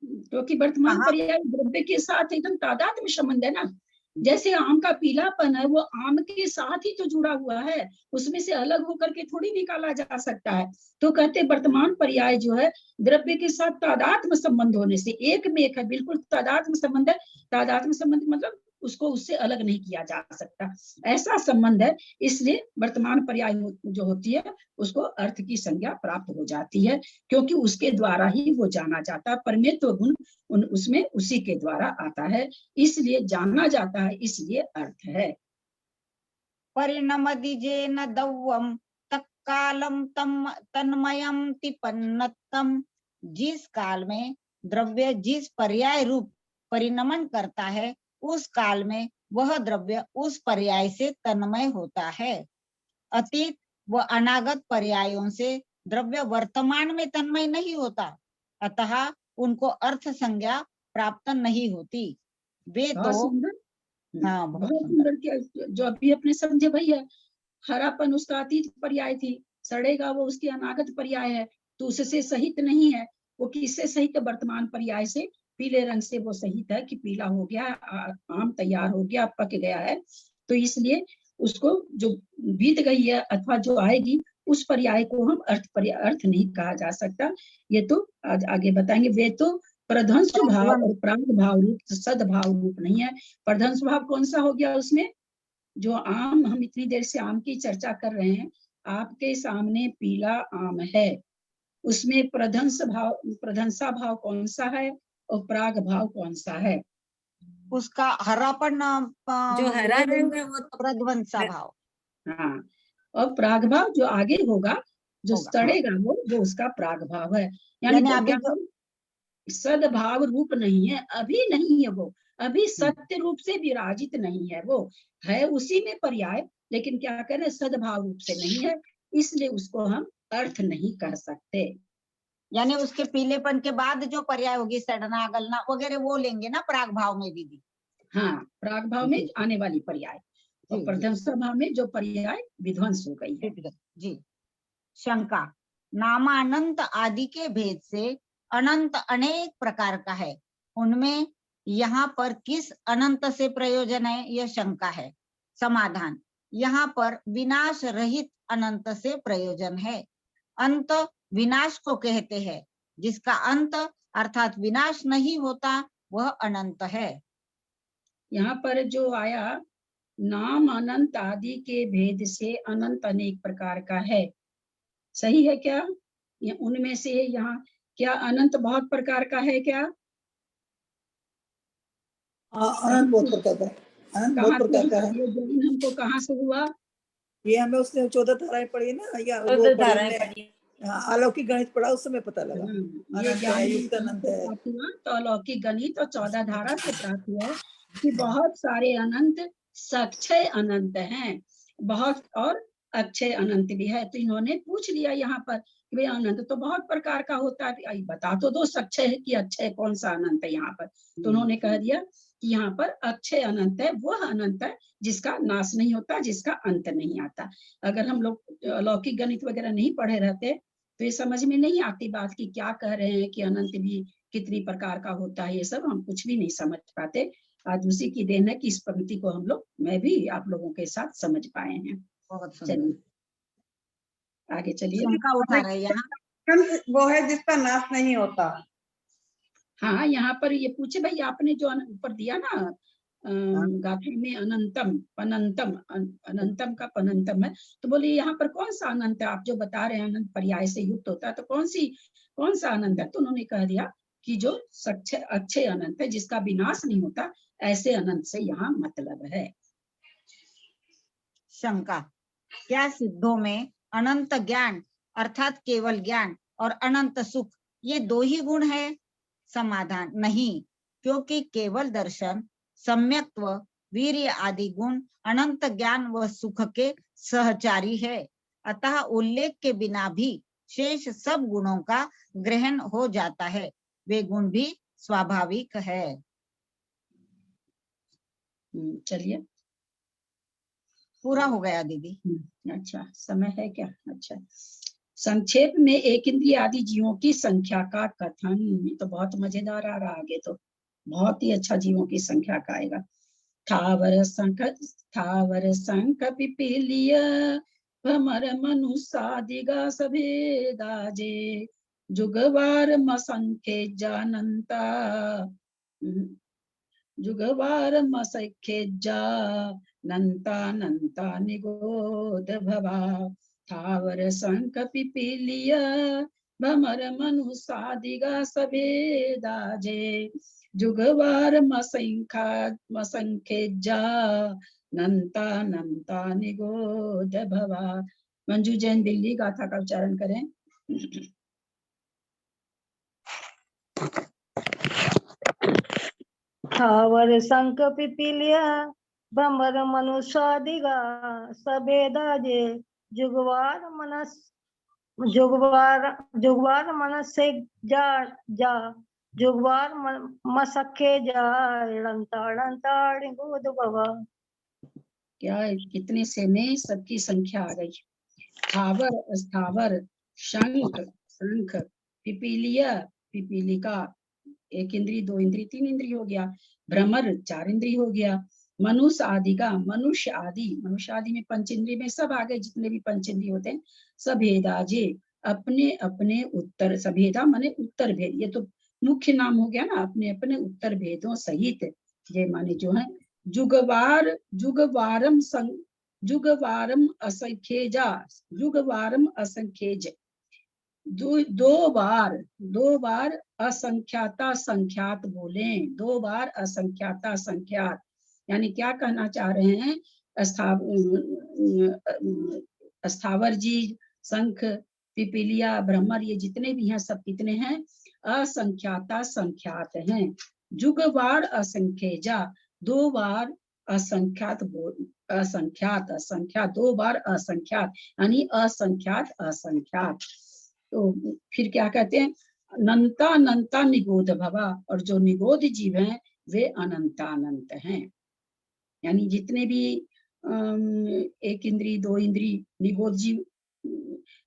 क्योंकि वर्तमान पर्याय द्रव्य के साथ एकदम तादात्म्य संबंध है ना। जैसे आम का पीलापन है, वो आम के साथ ही तो जुड़ा हुआ है, उसमें से अलग होकर के थोड़ी निकाला जा सकता है। तो कहते वर्तमान पर्याय जो है द्रव्य के साथ तादात्म्य संबंध होने से, एक में एक है, बिल्कुल तादात्म्य संबंध है। तादात्म्य संबंध मतलब उसको उससे अलग नहीं किया जा सकता, ऐसा संबंध है। इसलिए वर्तमान पर्याय जो होती है उसको अर्थ की संज्ञा प्राप्त हो जाती है, क्योंकि उसके द्वारा ही वो जाना जाता है। परमेत्व गुण उसमें उसी के द्वारा आता है, इसलिए जाना जाता है, इसलिए अर्थ है। परिणमदिजे न दौवम तत्कालम तन्मयम तिपन्नतम, जिस काल में द्रव्य जिस पर्याय रूप परिणमन करता है उस काल में वह द्रव्य उस पर्याय से तन्मय होता है। अतीत व अनागत पर्यायों से द्रव्य वर्तमान में तन्मय नहीं होता, अतः उनको अर्थ संज्ञा प्राप्त नहीं होती। वे तो हाँ बहुत सुंदर किया, जो अभी अपने समझे भैया, हरापन उसका अतीत पर्याय थी, सड़ेगा वो उसकी अनागत पर्याय है, तो उससे सहित नहीं है। वो किससे सहित? वर्तमान पर्याय से, पीले रंग से वो सहित है कि पीला हो गया, आम तैयार हो गया, पक गया है, तो इसलिए उसको जो बीत गई है अथवा जो आएगी उस पर्याय को हम अर्थ नहीं कहा जा सकता। ये तो आज आगे बताएंगे। वे तो प्रध्वंस भाव और प्रागभाव रूप, सद्भाव रूप नहीं है। प्रध्वंस भाव कौन सा हो गया उसमें? जो आम, हम इतनी देर से आम की चर्चा कर रहे हैं, आपके सामने पीला आम है, उसमें प्रधंसा भाव कौन सा है और प्राग भाव कौन सा है? उसका हरापन जो हरा रंग है वो तो प्रध्वंसा भाव हाँ, और प्राग भाव जो आगे होगा, जो होगा। सड़ेगा वो उसका प्राग भाव है। यानी यानी जब अभी यहाँ सद्भाव रूप नहीं है, अभी नहीं है वो, अभी सत्य रूप से विराजित नहीं है, वो है उसी में पर्याय, लेकिन क्या करें, सद्भाव रूप से नहीं है, इसलिए उसको हम अर्थ नहीं कर सकते। यानी उसके पीलेपन के बाद जो पर्याय होगी, सड़ना गलना वगैरह, वो लेंगे ना प्राग भाव में दीदी। हाँ, प्राग भाव में आने वाली पर्याय और जी, प्रध्वंसा भाव में जो पर्याय विध्वंस हो गई है। जी। शंका, नामानंत आदि के भेद से अनंत अनेक प्रकार का है, उनमें यहाँ पर किस अनंत से प्रयोजन है, यह शंका है। समाधान, यहाँ पर विनाश रहित अनंत से प्रयोजन है। अंत विनाश को कहते हैं, जिसका अंत अर्थात विनाश नहीं होता वह अनंत है। यहाँ पर जो आया नाम अनंत आदि के भेद से अनंत अनेक प्रकार का है, सही है क्या? उनमें से यहाँ क्या अनंत बहुत प्रकार का है क्या? अनंत बहुत प्रकार का है, अनंत बहुत प्रकार का है। ये ज्ञान हमको कहाँ से हुआ? ये हमें उसने 14 धाराएं पढ़ी ना, या वो 14 पढ़ी धाराएं हमने, पढ़ी। अलौकिक गणित पढ़ा, उस समय पता लगा ये अनंत ज्ञान है, युक्त अनंत है। प्राप्त हुआ तो अलौकिक गणित और 14 धारा से प्राप्त हुआ है कि बहुत सारे अनंत सक्षय अनंत हैं, बहुत और अक्षय अनंत भी है। तो इन्होंने पूछ लिया यहाँ पर कि भाई अनंत तो बहुत प्रकार का होता है, बता तो दो सक्षय है कि अक्षय कौन सा अनंत है यहाँ पर। तो उन्होंने कह दिया कि यहाँ पर अक्षय अनंत है, वह अनंत है जिसका नाश नहीं होता, जिसका अंत नहीं आता। अगर हम लोग अलौकिक गणित वगैरह नहीं पढ़े रहते तो ये समझ में नहीं आती बात की क्या कह रहे हैं कि अनंत भी कितनी प्रकार का होता है, ये सब हम कुछ भी नहीं समझ पाते। आज उसी की देन है कि इस पंक्ति को हम लोग, मैं भी आप लोगों के साथ समझ पाए हैं। बहुत चलिए आगे चलिए। शंका उठा रहे यहाँ, वो है जिसका नाश नहीं होता। हाँ, यहाँ पर ये पूछे भाई आपने जो ऊपर दिया ना गाथा में अनंतम पनंतम, अनंतम का पनंतम है, तो बोले यहाँ पर कौन सा अनंत है? आप जो बता रहे हैं अनंत पर्याय से युक्त होता है, तो कौन सा अनंत है? तो उन्होंने कह दिया कि जो अक्षय अनंत है, जिसका विनाश नहीं होता, ऐसे अनंत से यहाँ मतलब है। शंका, क्या सिद्धों में अनंत ज्ञान अर्थात केवल ज्ञान और अनंत सुख ये दो ही गुण है? समाधान, नहीं, क्योंकि केवल दर्शन, सम्यक्त्व, वीर्य आदि गुण अनंत ज्ञान व सुख के सहचारी है। अतः उल्लेख के बिना भी शेष सब गुणों का ग्रहण हो जाता है, वे गुण भी स्वाभाविक है। चलिए पूरा हो गया दीदी। अच्छा, समय है क्या? अच्छा, संक्षेप में एक इंद्रिय आदि जीवों की संख्या का कथन। ये तो बहुत मजेदार आ रहा, आगे तो बहुत ही अच्छा जीवों की संख्या का आएगा। थावर संख पिपीलिय भ्रमर मनुष्यादिगा सभेदाजे जुगवार मसंखे जानंता जुगवार मसंखे जानंता नंता निगोद भवा थावर संख पिपीलिय भ्रमर मनुष्यादिगा सभेदाजे जुगवार मसंखे नंता नंता निगोद भवा। मंजू जैन दिल्ली गाथा का उच्चारण करें। थावर संक पिपीलिया भ्रमर मनुष्यादिगा सभेदाजे जुगवार मनस से जा जुगवार मसखे जा लंता गोद बाबा। क्या कितने से में सबकी संख्या आ गई? थावर स्थावर, शंख पिपीलिया पिपीलिका, एक इंद्री, दो इंद्री, तीन इंद्री हो गया। भ्रमर, चार इंद्री हो गया। मनुष्य आदि का, मनुष्य आदि में पंच इंद्री में सब आ गए, जितने भी पंच इंद्री होते हैं। सभेदाजे, अपने अपने उत्तर, सभेदा माने उत्तर भेद, ये तो मुख्य नाम हो गया ना, अपने अपने उत्तर भेदों सहित, ये माने जो है जुगवारम जुगवारम असंख्येजा, जुगवारम असंख्येज, दो बार असंख्याता संख्यात बोले, 2 बार असंख्याता संख्यात, यानी क्या कहना चाह रहे हैं? स्थावर जी, शंख, पिपीलिया, भ्रमर, ये जितने भी हैं सब कितने हैं? असंख्याता संख्यात हैं। जुगवार असंख्येजा, 2 बार असंख्यात असंख्यात, असंख्यात 2 बार असंख्यात, यानी असंख्यात असंख्यात। तो फिर क्या कहते हैं? अनंता अनंता निगोध भवा, और जो निगोध जीव हैं वे अनंता अनंत हैं। यानी जितने भी एक इंद्री, 2 इंद्री निगोध जीव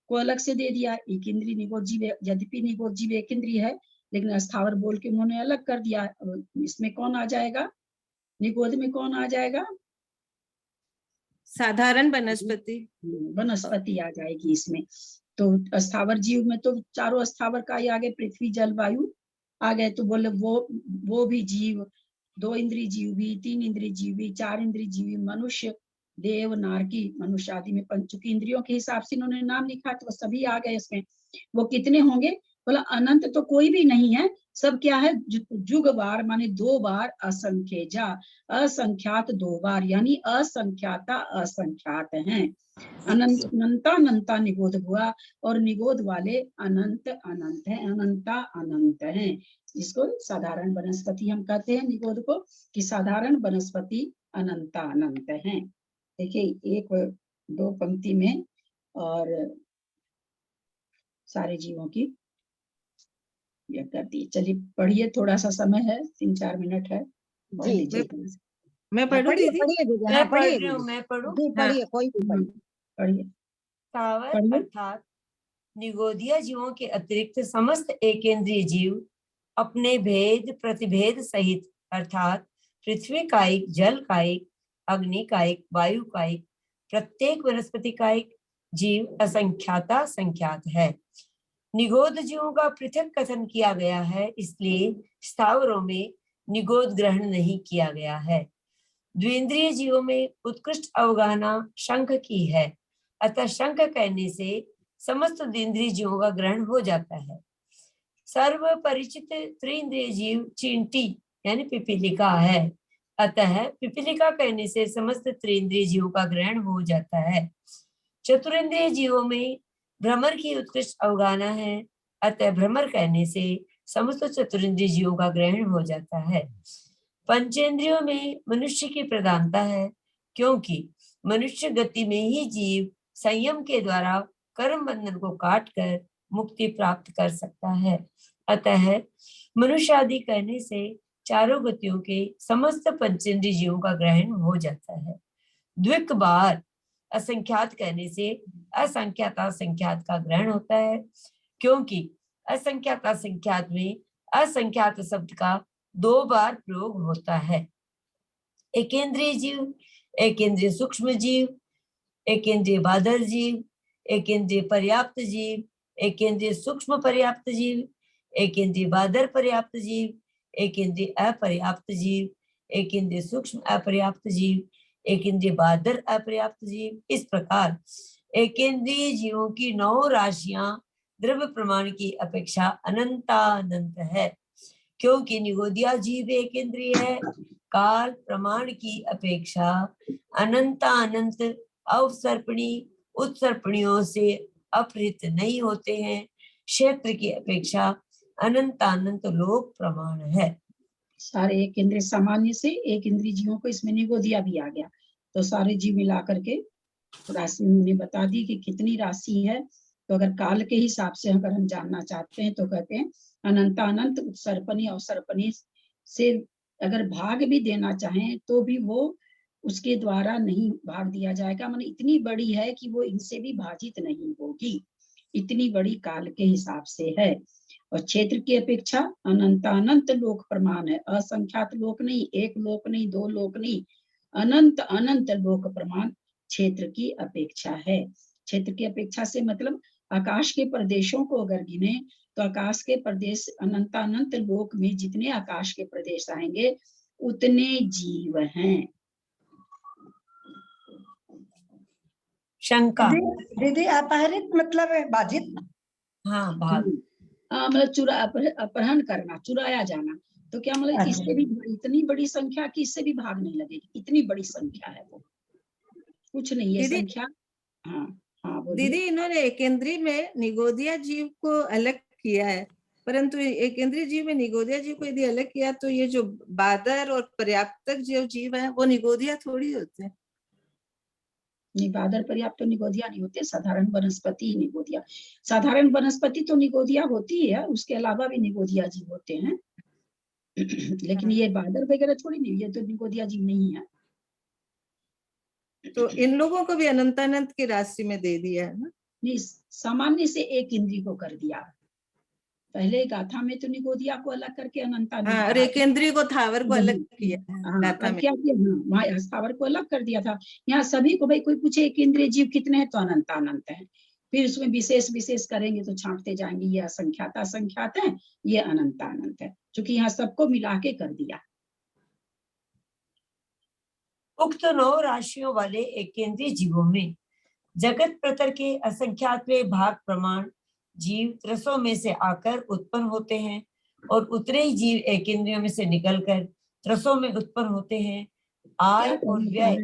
को अलग से दे दिया। एक इंद्री निगोध जीव, यद्यपि निगोध जीव एक इंद्री है, लेकिन स्थावर बोल के उन्होंने अलग कर दिया। इसमें कौन आ जाएगा? निगोध में कौन आ जाएगा? साधारण वनस्पति, वनस्पति आ जाएगी इसमें। तो स्थावर जीव में तो चारों स्थावर का ही आगे पृथ्वी जल वायु आ गए, तो बोले वो भी जीव, 2 इंद्रिय जीव भी, 3 इंद्रिय जीव भी, 4 इंद्रिय जीव भी, मनुष्य, देव, नारकी, मनुष्य आदि में पंचुकी इंद्रियों के हिसाब से इन्होंने नाम लिखा, तो सभी आ गए इसमें। वो कितने होंगे? बोला अनंत तो कोई भी नहीं है, सब क्या है? जुग बार माने 2 बार, असंख्येजा असंख्यात 2 बार, यानी असंख्याता असंख्यात हैं। अनंत अनंता अनंता निगोध हुआ, और निगोध वाले अनंत अनंत हैं, अनंता अनंत हैं। जिसको साधारण वनस्पति हम कहते हैं निगोध को, कि साधारण वनस्पति अनंता अनंत हैं। देखिए 1-2 पंक्ति में और सारे जीवों की यह कर दी। चलिए पढ़िए, थोड़ा सा समय है, 3-4 मिनट है, पढ़ जी, लीजिए। मैं पढ़ूं पढ़िए दीदी? पढ़िए दीदी, मैं हाँ पढ़ पढ़िए रही हूँ, दीदी। मैं पढ़ूं। जी पढ़िए, कोई भी पढ़िए। पढ़िए स्थावर पढ़िए। अर्थात निगोदिया जीवों के अतिरिक्त समस्त एकेंद्रीय जीव अपने भेद प्रतिभेद सहित, अर्थात पृथ्वी कायिक, जल कायिक, अग्नि कायिक, वायु कायिक, प्रत्येक वनस्पति कायिक जीव असंख्याता संख्यात है। निगोद जीवों का पृथक कथन किया गया है, इसलिए स्थावरों में निगोद ग्रहण नहीं किया गया है। द्विंद्रिय जीवों में उत्कृष्ट अवगाहना शंख की है, अतः शंख कहने से समस्त द्विंद्रिय जीवों का ग्रहण हो जाता है। सर्व परिचित त्रिंद्रिय जीव चींटी यानी पिपीलिका है, अतः पिपीलिका कहने से समस्त त्रिंद्रिय जीवों का ग्रहण हो जाता है। चतुरिंद्रिय जीवों में भ्रमर की उत्कृष्ट अवगाहना है, अतः भ्रमर कहने से समस्त चतुरिंद्रिय जीवों का ग्रहण हो जाता है। पंचेंद्रियों में मनुष्य की प्रधानता है, क्योंकि मनुष्य गति में ही जीव संयम के द्वारा कर्म बंधन को काटकर मुक्ति प्राप्त कर सकता है। अतः मनुष्य आदि कहने से चारों गतियों के समस्त पंचेंद्रिय जीवों का ग्रहण हो जाता है। द्विक बार असंख्यात कहने से असंख्यात असंख्यात का ग्रहण होता है, क्योंकि असंख्यात असंख्यात में असंख्यात शब्द का 2 बार प्रयोग होता है। एकेंद्रीय जीव, एकेंद्रीय सूक्ष्म जीव, एकेंद्रीय बादल जीव, एकेंद्रीय पर्याप्त जीव, एकेंद्रीय सूक्ष्म पर्याप्त जीव, एकेंद्रीय बादल पर्याप्त जीव, एकेंद्रीय अपर्याप्त जीव, एकेंद्रीय सूक्ष्म अपर्याप्त जीव, एकेंद्रीय बादल अपर्याप्त जीव। इस प्रकार एकेंद्रीय जीवों की 9 राशियां द्रव्य प्रमाण की अपेक्षा अनंतानंत है, क्योंकि निगोदिया जीव एकेंद्रीय है। काल प्रमाण की अपेक्षा अनंतानंत अवसर्पणी उत्सर्पणियों से अपहृत नहीं होते हैं। क्षेत्र की अपेक्षा अनंतानंत लोक प्रमाण है। सारे एक इंद्रिय सामान्य से एक इंद्रिय जीवों को इसमें निगोदिया भी आ गया, तो सारे जीव मिला करके राशि उन्होंने बता दी कि कितनी राशि है। तो अगर काल के हिसाब से अगर हम जानना चाहते हैं तो कहते हैं अनंतानंत उत्सर्पणी अवसर्पणी से अगर भाग भी देना चाहें तो भी वो उसके द्वारा नहीं भाग दिया जाएगा, माने इतनी बड़ी है कि वो इनसे भी भाजित नहीं होगी, इतनी बड़ी काल के हिसाब से है। और क्षेत्र की अपेक्षा अनंतानंत लोक प्रमाण है, असंख्यात लोक नहीं, एक लोक नहीं, 2 लोक नहीं, अनंत अनंत लोक प्रमाण क्षेत्र की अपेक्षा है। क्षेत्र की अपेक्षा से मतलब आकाश के प्रदेशों को अगर गिने तो आकाश के प्रदेश अनंतानंत लोक में जितने आकाश के प्रदेश आएंगे उतने जीव हैं। शंका। दीदी अपहरित मतलब है बाधित। हाँ भाग। हाँ मतलब अपहरण करना, चुराया जाना। तो क्या मतलब इससे भी इतनी बड़ी संख्या की इससे भी भाग नहीं लगेगी, इतनी बड़ी संख्या है वो, कुछ नहीं है दीदी संख्या। हाँ हाँ बोलिए। दीदी इन्होंने एकेंद्रीय में निगोदिया जीव को अलग किया है, परंतु एकेंद्रीय जीव में निगोदिया जीव को यदि अलग किया तो ये जो बादर और पर्याप्तक जो जीव है वो निगोदिया थोड़ी होते हैं। नहीं, बादर पर्याप्त तो निगोदिया नहीं होते, साधारण वनस्पति ही निगोदिया। साधारण वनस्पति तो निगोदिया होती है, उसके अलावा भी निगोदिया जीव होते हैं। लेकिन ये बादर वगैरह थोड़ी नहीं, ये तो निगोदिया जीव नहीं है। तो इन लोगों को भी अनंतानंत की राशि में दे दिया है ना। नहीं, सामान्य से एक इंद्री को कर दिया। पहले गाथा में तो निगोदिया को अलग करके अनंतानंद हाँ, और कहा। एकेंद्रीय को थावर को अलग किया है हाँ, गाथा अब में। क्या किया, वहाँ स्थावर को अलग कर दिया था। यहाँ सभी को, भाई कोई पूछे एक इंद्रिय जीव कितने हैं तो अनंतानंत है, फिर उसमें विशेष विशेष करेंगे तो छांटते जाएंगे, ये असंख्यात असंख्यात है, ये अनंतानंत है, क्योंकि यहाँ सबको मिला के कर दिया। उक्त 9 राशियों वाले एकेंद्रीय जीवों में जगत प्रतर के असंख्यातवें भाग प्रमाण जीव त्रसों में से आकर उत्पन्न होते हैं और उतने ही जीव एकेंद्रियों में से निकलकर त्रसों में उत्पन्न होते हैं। आय और व्यय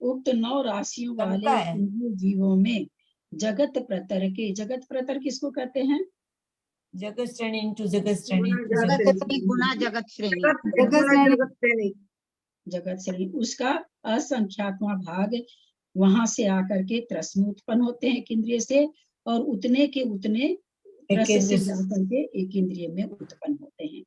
उक्त 9 राशियों वाले एकेंद्रीय जीवों में जगत प्रतर के, जगत प्रतर किसको कहते हैं? जगत श्रेणी इंटू जगत श्रेणी गुना जगत श्रेणी, जगत श्रेणी, उसका असंख्यातवां भाग वहां से आकर के त्रस में उत्पन्न होते हैं केंद्रीय से, और उतने के उतने त्रस से जाकर के एक इंद्रिय में उत्पन्न होते हैं।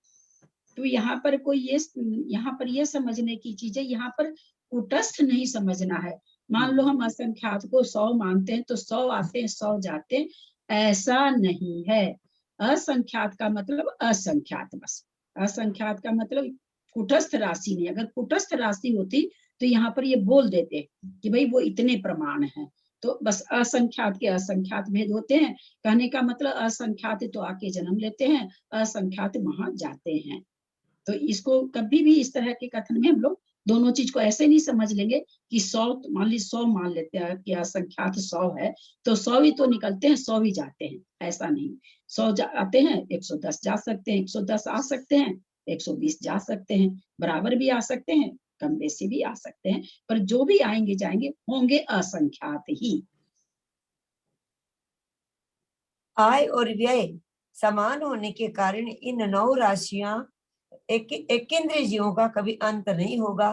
तो यहाँ पर ये समझने की चीज है, यहाँ पर कुटस्थ नहीं समझना है। मान लो हम असंख्यात को 100 मानते हैं तो 100 आते हैं 100 जाते हैं, ऐसा नहीं है। असंख्यात का मतलब असंख्यात, बस असंख्यात का मतलब कुटस्थ राशि नहीं। अगर कुटस्थ राशि होती तो यहाँ पर ये बोल देते कि भाई वो इतने प्रमाण हैं, तो बस असंख्यात के असंख्यात भेद होते हैं। कहने का मतलब असंख्यात तो आके जन्म लेते हैं, असंख्यात वहां जाते हैं। तो इसको कभी भी इस तरह के कथन में हम लोग दोनों चीज को ऐसे नहीं समझ लेंगे कि 100 मान ली 100 मान लेते हैं कि असंख्यात 100 है तो 100 ही तो निकलते हैं, 100 ही जाते हैं, ऐसा नहीं। 100 आते हैं, 110 जा सकते हैं, 110 आ सकते हैं, 120 जा सकते हैं, बराबर भी आ सकते हैं, कम बेसी भी आ सकते हैं, पर जो भी आएंगे जाएंगे होंगे असंख्यात ही। आय और व्यय समान होने के कारण इन 9 राशियां एकेंद्रीय जीवों का कभी अंत नहीं होगा।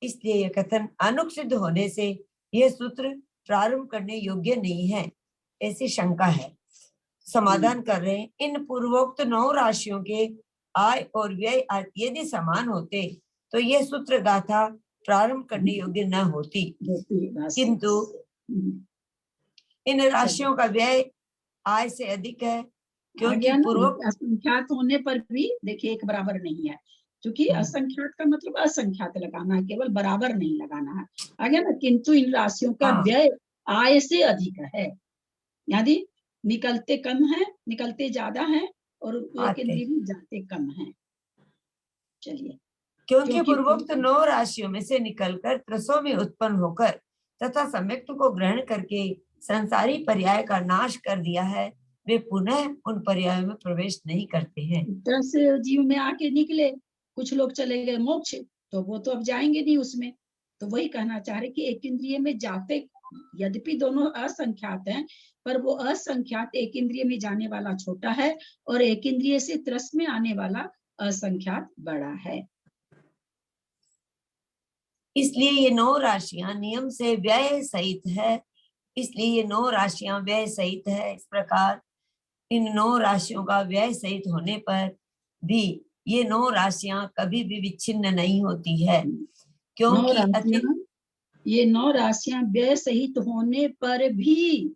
इसलिए यह कथन अनुपसिद्ध होने से यह सूत्र प्रारंभ करने योग्य नहीं है, ऐसी शंका है। समाधान कर रहे हैं, इन पूर्वोक्त 9 राशियों के आय और व्यय यदि समान होते तो यह सूत्र गाथा प्रारंभ करने योग्य न होती, किंतु इन राशियों का व्यय आय से अधिक है, क्योंकि पूर्वोक्त असंख्यात होने पर भी देखिए एक बराबर नहीं है, क्योंकि असंख्यात का मतलब असंख्यात लगाना है, केवल बराबर नहीं लगाना है। आगे ना, किंतु इन राशियों का व्यय आय से अधिक है, यानी निकलते कम है, निकलते ज्यादा है, और जाते कम है। चलिए, क्योंकि पूर्वोक्त 9 राशियों में से निकलकर त्रसों में उत्पन्न होकर तथा सम्यक्त को ग्रहण करके संसारी पर्याय का नाश कर दिया है, वे पुनः उन पर्यायों में प्रवेश नहीं करते हैं। त्रस जीव में आके निकले, कुछ लोग चले गए मोक्ष, तो वो तो अब जाएंगे नहीं उसमें। तो वही कहना चाह रहे कि एक इंद्रिय में जाते, यद्यपि दोनों असंख्यात हैं, पर वो असंख्यात एक इंद्रिय में जाने वाला छोटा है और एक इंद्रिय से त्रस में आने वाला असंख्यात बड़ा है। इसलिए ये 9 राशियां नियम से व्यय सहित है, इसलिए ये 9 राशियां व्यय सहित है। इस प्रकार इन 9 राशियों का व्यय सहित होने पर भी ये 9 राशियां कभी भी विच्छिन्न नहीं होती है, क्योंकि ये 9 राशियां व्यय सहित होने पर भी,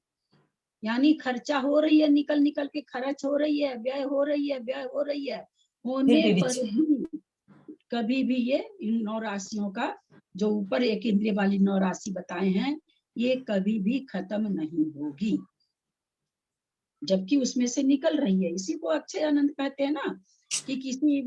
यानी खर्चा हो रही है, निकल निकल के खर्च हो रही है, व्यय हो रही है, व्यय हो रही है, होने पर भी कभी भी ये इन 9 राशियों का, जो ऊपर एक इंद्रिय वाली 9 राशि बताए हैं, ये कभी भी खत्म नहीं होगी, जबकि उसमें से निकल रही है। इसी को अक्षय आनंद कहते हैं ना, कि किसी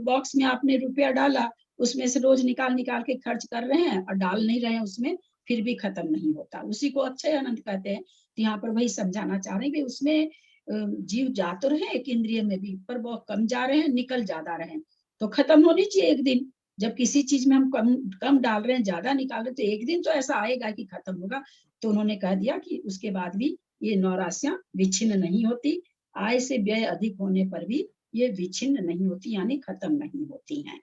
बॉक्स में आपने रुपया डाला, उसमें से रोज निकाल निकाल के खर्च कर रहे हैं और डाल नहीं रहे हैं उसमें, फिर भी खत्म नहीं होता, उसी को अक्षय अनंत कहते हैं। तो यहाँ पर वही समझाना चाह रहे हैं कि उसमें जीव जा तो रहे एक इंद्रिय में भी, पर बहुत कम जा रहे हैं, निकल ज्यादा रहे हैं, तो खत्म होनी चाहिए एक दिन। जब किसी चीज में हम कम डाल रहे हैं, ज्यादा निकाल रहे हैं, तो एक दिन तो ऐसा आएगा कि खत्म होगा। तो उन्होंने कह दिया कि उसके बाद भी ये 9 राशियां विच्छिन्न नहीं होती, आय से व्यय अधिक होने पर भी ये विच्छिन्न नहीं होती, यानी खत्म नहीं होती हैं।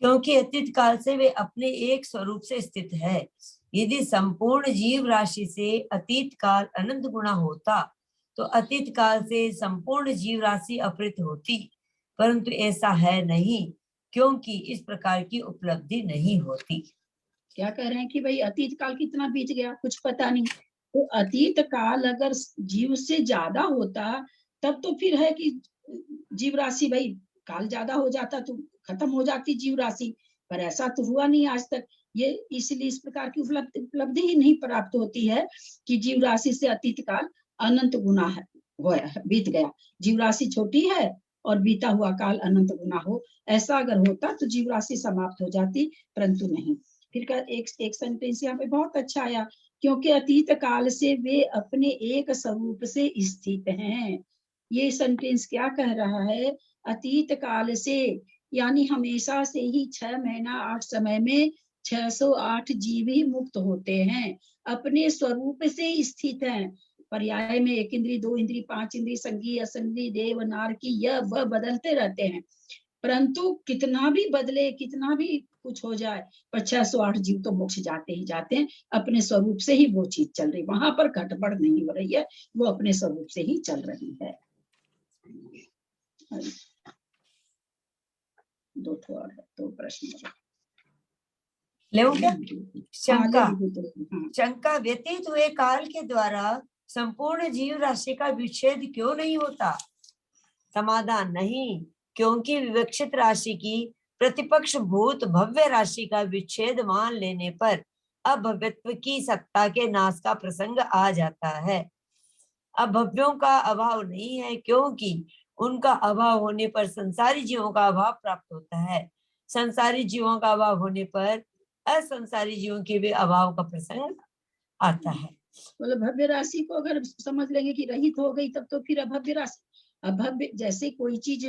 क्योंकि अतीत काल से वे अपने एक स्वरूप से स्थित है। यदि संपूर्ण जीव राशि से अतीत काल अनंत गुना होता तो अतीत काल से संपूर्ण जीव राशि अपृत होती, परंतु ऐसा है नहीं, क्योंकि इस प्रकार की उपलब्धि नहीं होती। क्या कह रहे हैं कि भाई अतीत काल कितना बीत गया, कुछ पता नहीं। तो अतीत काल अगर जीव से ज्यादा होता तब तो फिर है कि जीव राशि, भाई काल ज्यादा हो जाता तो खत्म हो जाती जीव राशि, पर ऐसा तो हुआ नहीं आज तक। ये इसलिए इस प्रकार की उपलब्धि ही नहीं प्राप्त होती है कि जीव राशि से अतीत काल अनंत गुना है बीत गया। जीव राशि छोटी है और बीता हुआ काल अनंत गुना हो, ऐसा अगर होता तो जीव राशि समाप्त हो जाती, परंतु नहीं। फिर का एक सेंटेंस यहाँ पे बहुत अच्छा आया, क्योंकि अतीत काल से वे अपने एक स्वरूप से स्थित हैं। ये सेंटेंस क्या कह रहा है, अतीत काल से यानी हमेशा से ही 6 महीना 8 समय में 608 जीव ही मुक्त होते हैं, अपने स्वरूप से स्थित हैं। पर्याय में 1 इंद्री 2 इंद्री 5 इंद्री संगी असंगी देव नार की यह वह बदलते रहते हैं, परंतु कितना भी बदले कितना भी कुछ हो जाए, पर 608 जीव तो मोक्ष जाते ही जाते हैं। अपने स्वरूप से ही वो चीज चल रही, वहां पर गड़बड़ नहीं हो रही है, वो अपने स्वरूप से ही चल रही है। 2 प्रश्न ले क्या? शंका व्यतीत हुए काल के द्वारा संपूर्ण जीव राशि का विच्छेद क्यों नहीं होता? समाधान नहीं, क्योंकि विवक्षित राशि की प्रतिपक्ष भूत भव्य राशि का विच्छेद मान लेने पर अभव्यत्व की सत्ता के नाश का प्रसंग आ जाता है। अभव्यों का अभाव नहीं है, क्योंकि उनका अभाव होने पर संसारी जीवों का अभाव प्राप्त होता है। संसारी जीवों का अभाव होने पर असंसारी जीवों के भी अभाव का प्रसंग आता है। मतलब भव्य राशि को अगर समझ लेंगे कि रहित हो गई, तब तो फिर अभव्य राशि, अभव्य जैसे कोई चीज,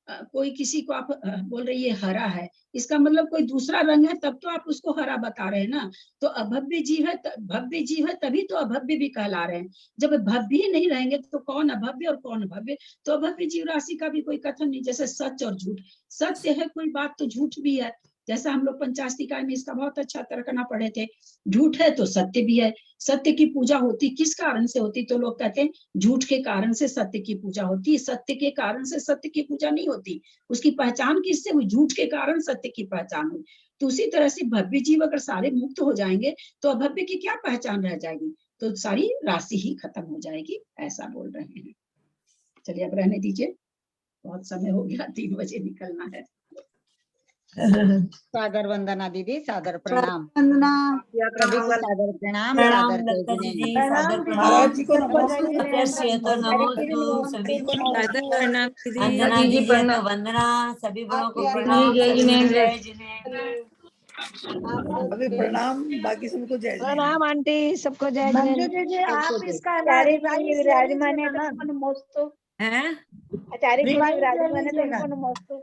कोई किसी को आप बोल रही है हरा है, इसका मतलब कोई दूसरा रंग है, तब तो आप उसको हरा बता रहे हैं ना। तो अभव्य जीव है, भव्य जीव है, तभी तो अभव्य भी कहला रहे हैं। जब भव्य ही नहीं रहेंगे तो कौन अभव्य और कौन भव्य? तो अभव्य जीव राशि का भी कोई कथन नहीं। जैसे सच और झूठ, सत्य है कोई बात तो झूठ भी है, जैसा हम लोग पंचास्तिकाय में इसका बहुत अच्छा तर्कना पढ़े थे। झूठ है तो सत्य भी है। सत्य की पूजा होती किस कारण से होती? तो लोग कहते हैं झूठ के कारण से सत्य की पूजा होती, सत्य के कारण से सत्य की पूजा नहीं होती। उसकी पहचान किससे हुई? झूठ के कारण सत्य की पहचान हुई। तो उसी तरह से भव्य जीव अगर सारे मुक्त हो जाएंगे तो अभव्य की क्या पहचान रह जाएगी? तो सारी राशि ही खत्म हो जाएगी, ऐसा बोल रहे हैं। चलिए अब रहने दीजिए, बहुत समय हो गया, 3 बजे निकलना है। सादर वंदना दीदी, सादर प्रणाम। वंदना। सभी को सादर प्रणाम, प्रणाम सादर लता जय दीदी, जिनेंद्र। सादर महाराज जी को प्रणाम। नमस्ते। आचार्य तो नमोस्तु, सभी को सादर प्रणाम दीदी। अंजना दीदी तो वंदना, सभी बड़ों को प्रणाम। जय जिनेंद्र। जय जिनेंद्र। अभी प्रणाम, बाकी सबको जय जिनेंद्र। प्रणाम आंटी, सबको जय मंजू जिनेंद्र। दीदी, आप इसका ना आचार्य रिवाइज जी ले विराजमान है लीजिएगा तो ना। नमोस्तु। हैं? आचार्य जी रिवाइज ले विराजमान है लीजिएगा। तो नमोस्तु।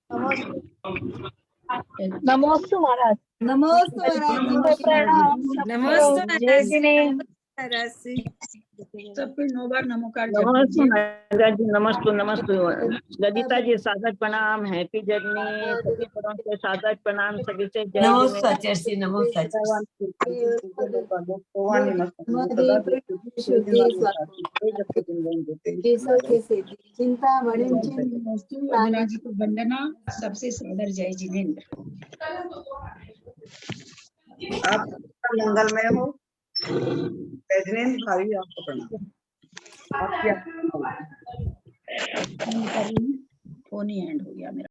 नमस्ते। नमोस्तु महाराज। नमोस्तु महाराज जी। प्रणाम नमोस्तु सबको, जय महाराज जी। जिनेंद्र। महाराज जी। सब फिर 9 बार नमोकार जप नमस्ते लीजिए। महाराज जी, नमस्ते नमस्ते। ललिता जी सादर प्रणाम, हैप्पी जर्नी, सभी बड़ों से सादर प्रणाम, सभी से जय नमोस्तु जिनेंद्र। आचार्य, नमोस्तु आचार्य। वस्तु वंदना जी को वंदना, सबसे सादर जय जिनेंद्र। आप मंगलमय हो। बैजनेंद्र भाभी आपको प्रणाम। आप क्या फोन ही एंड हो गया मेरा।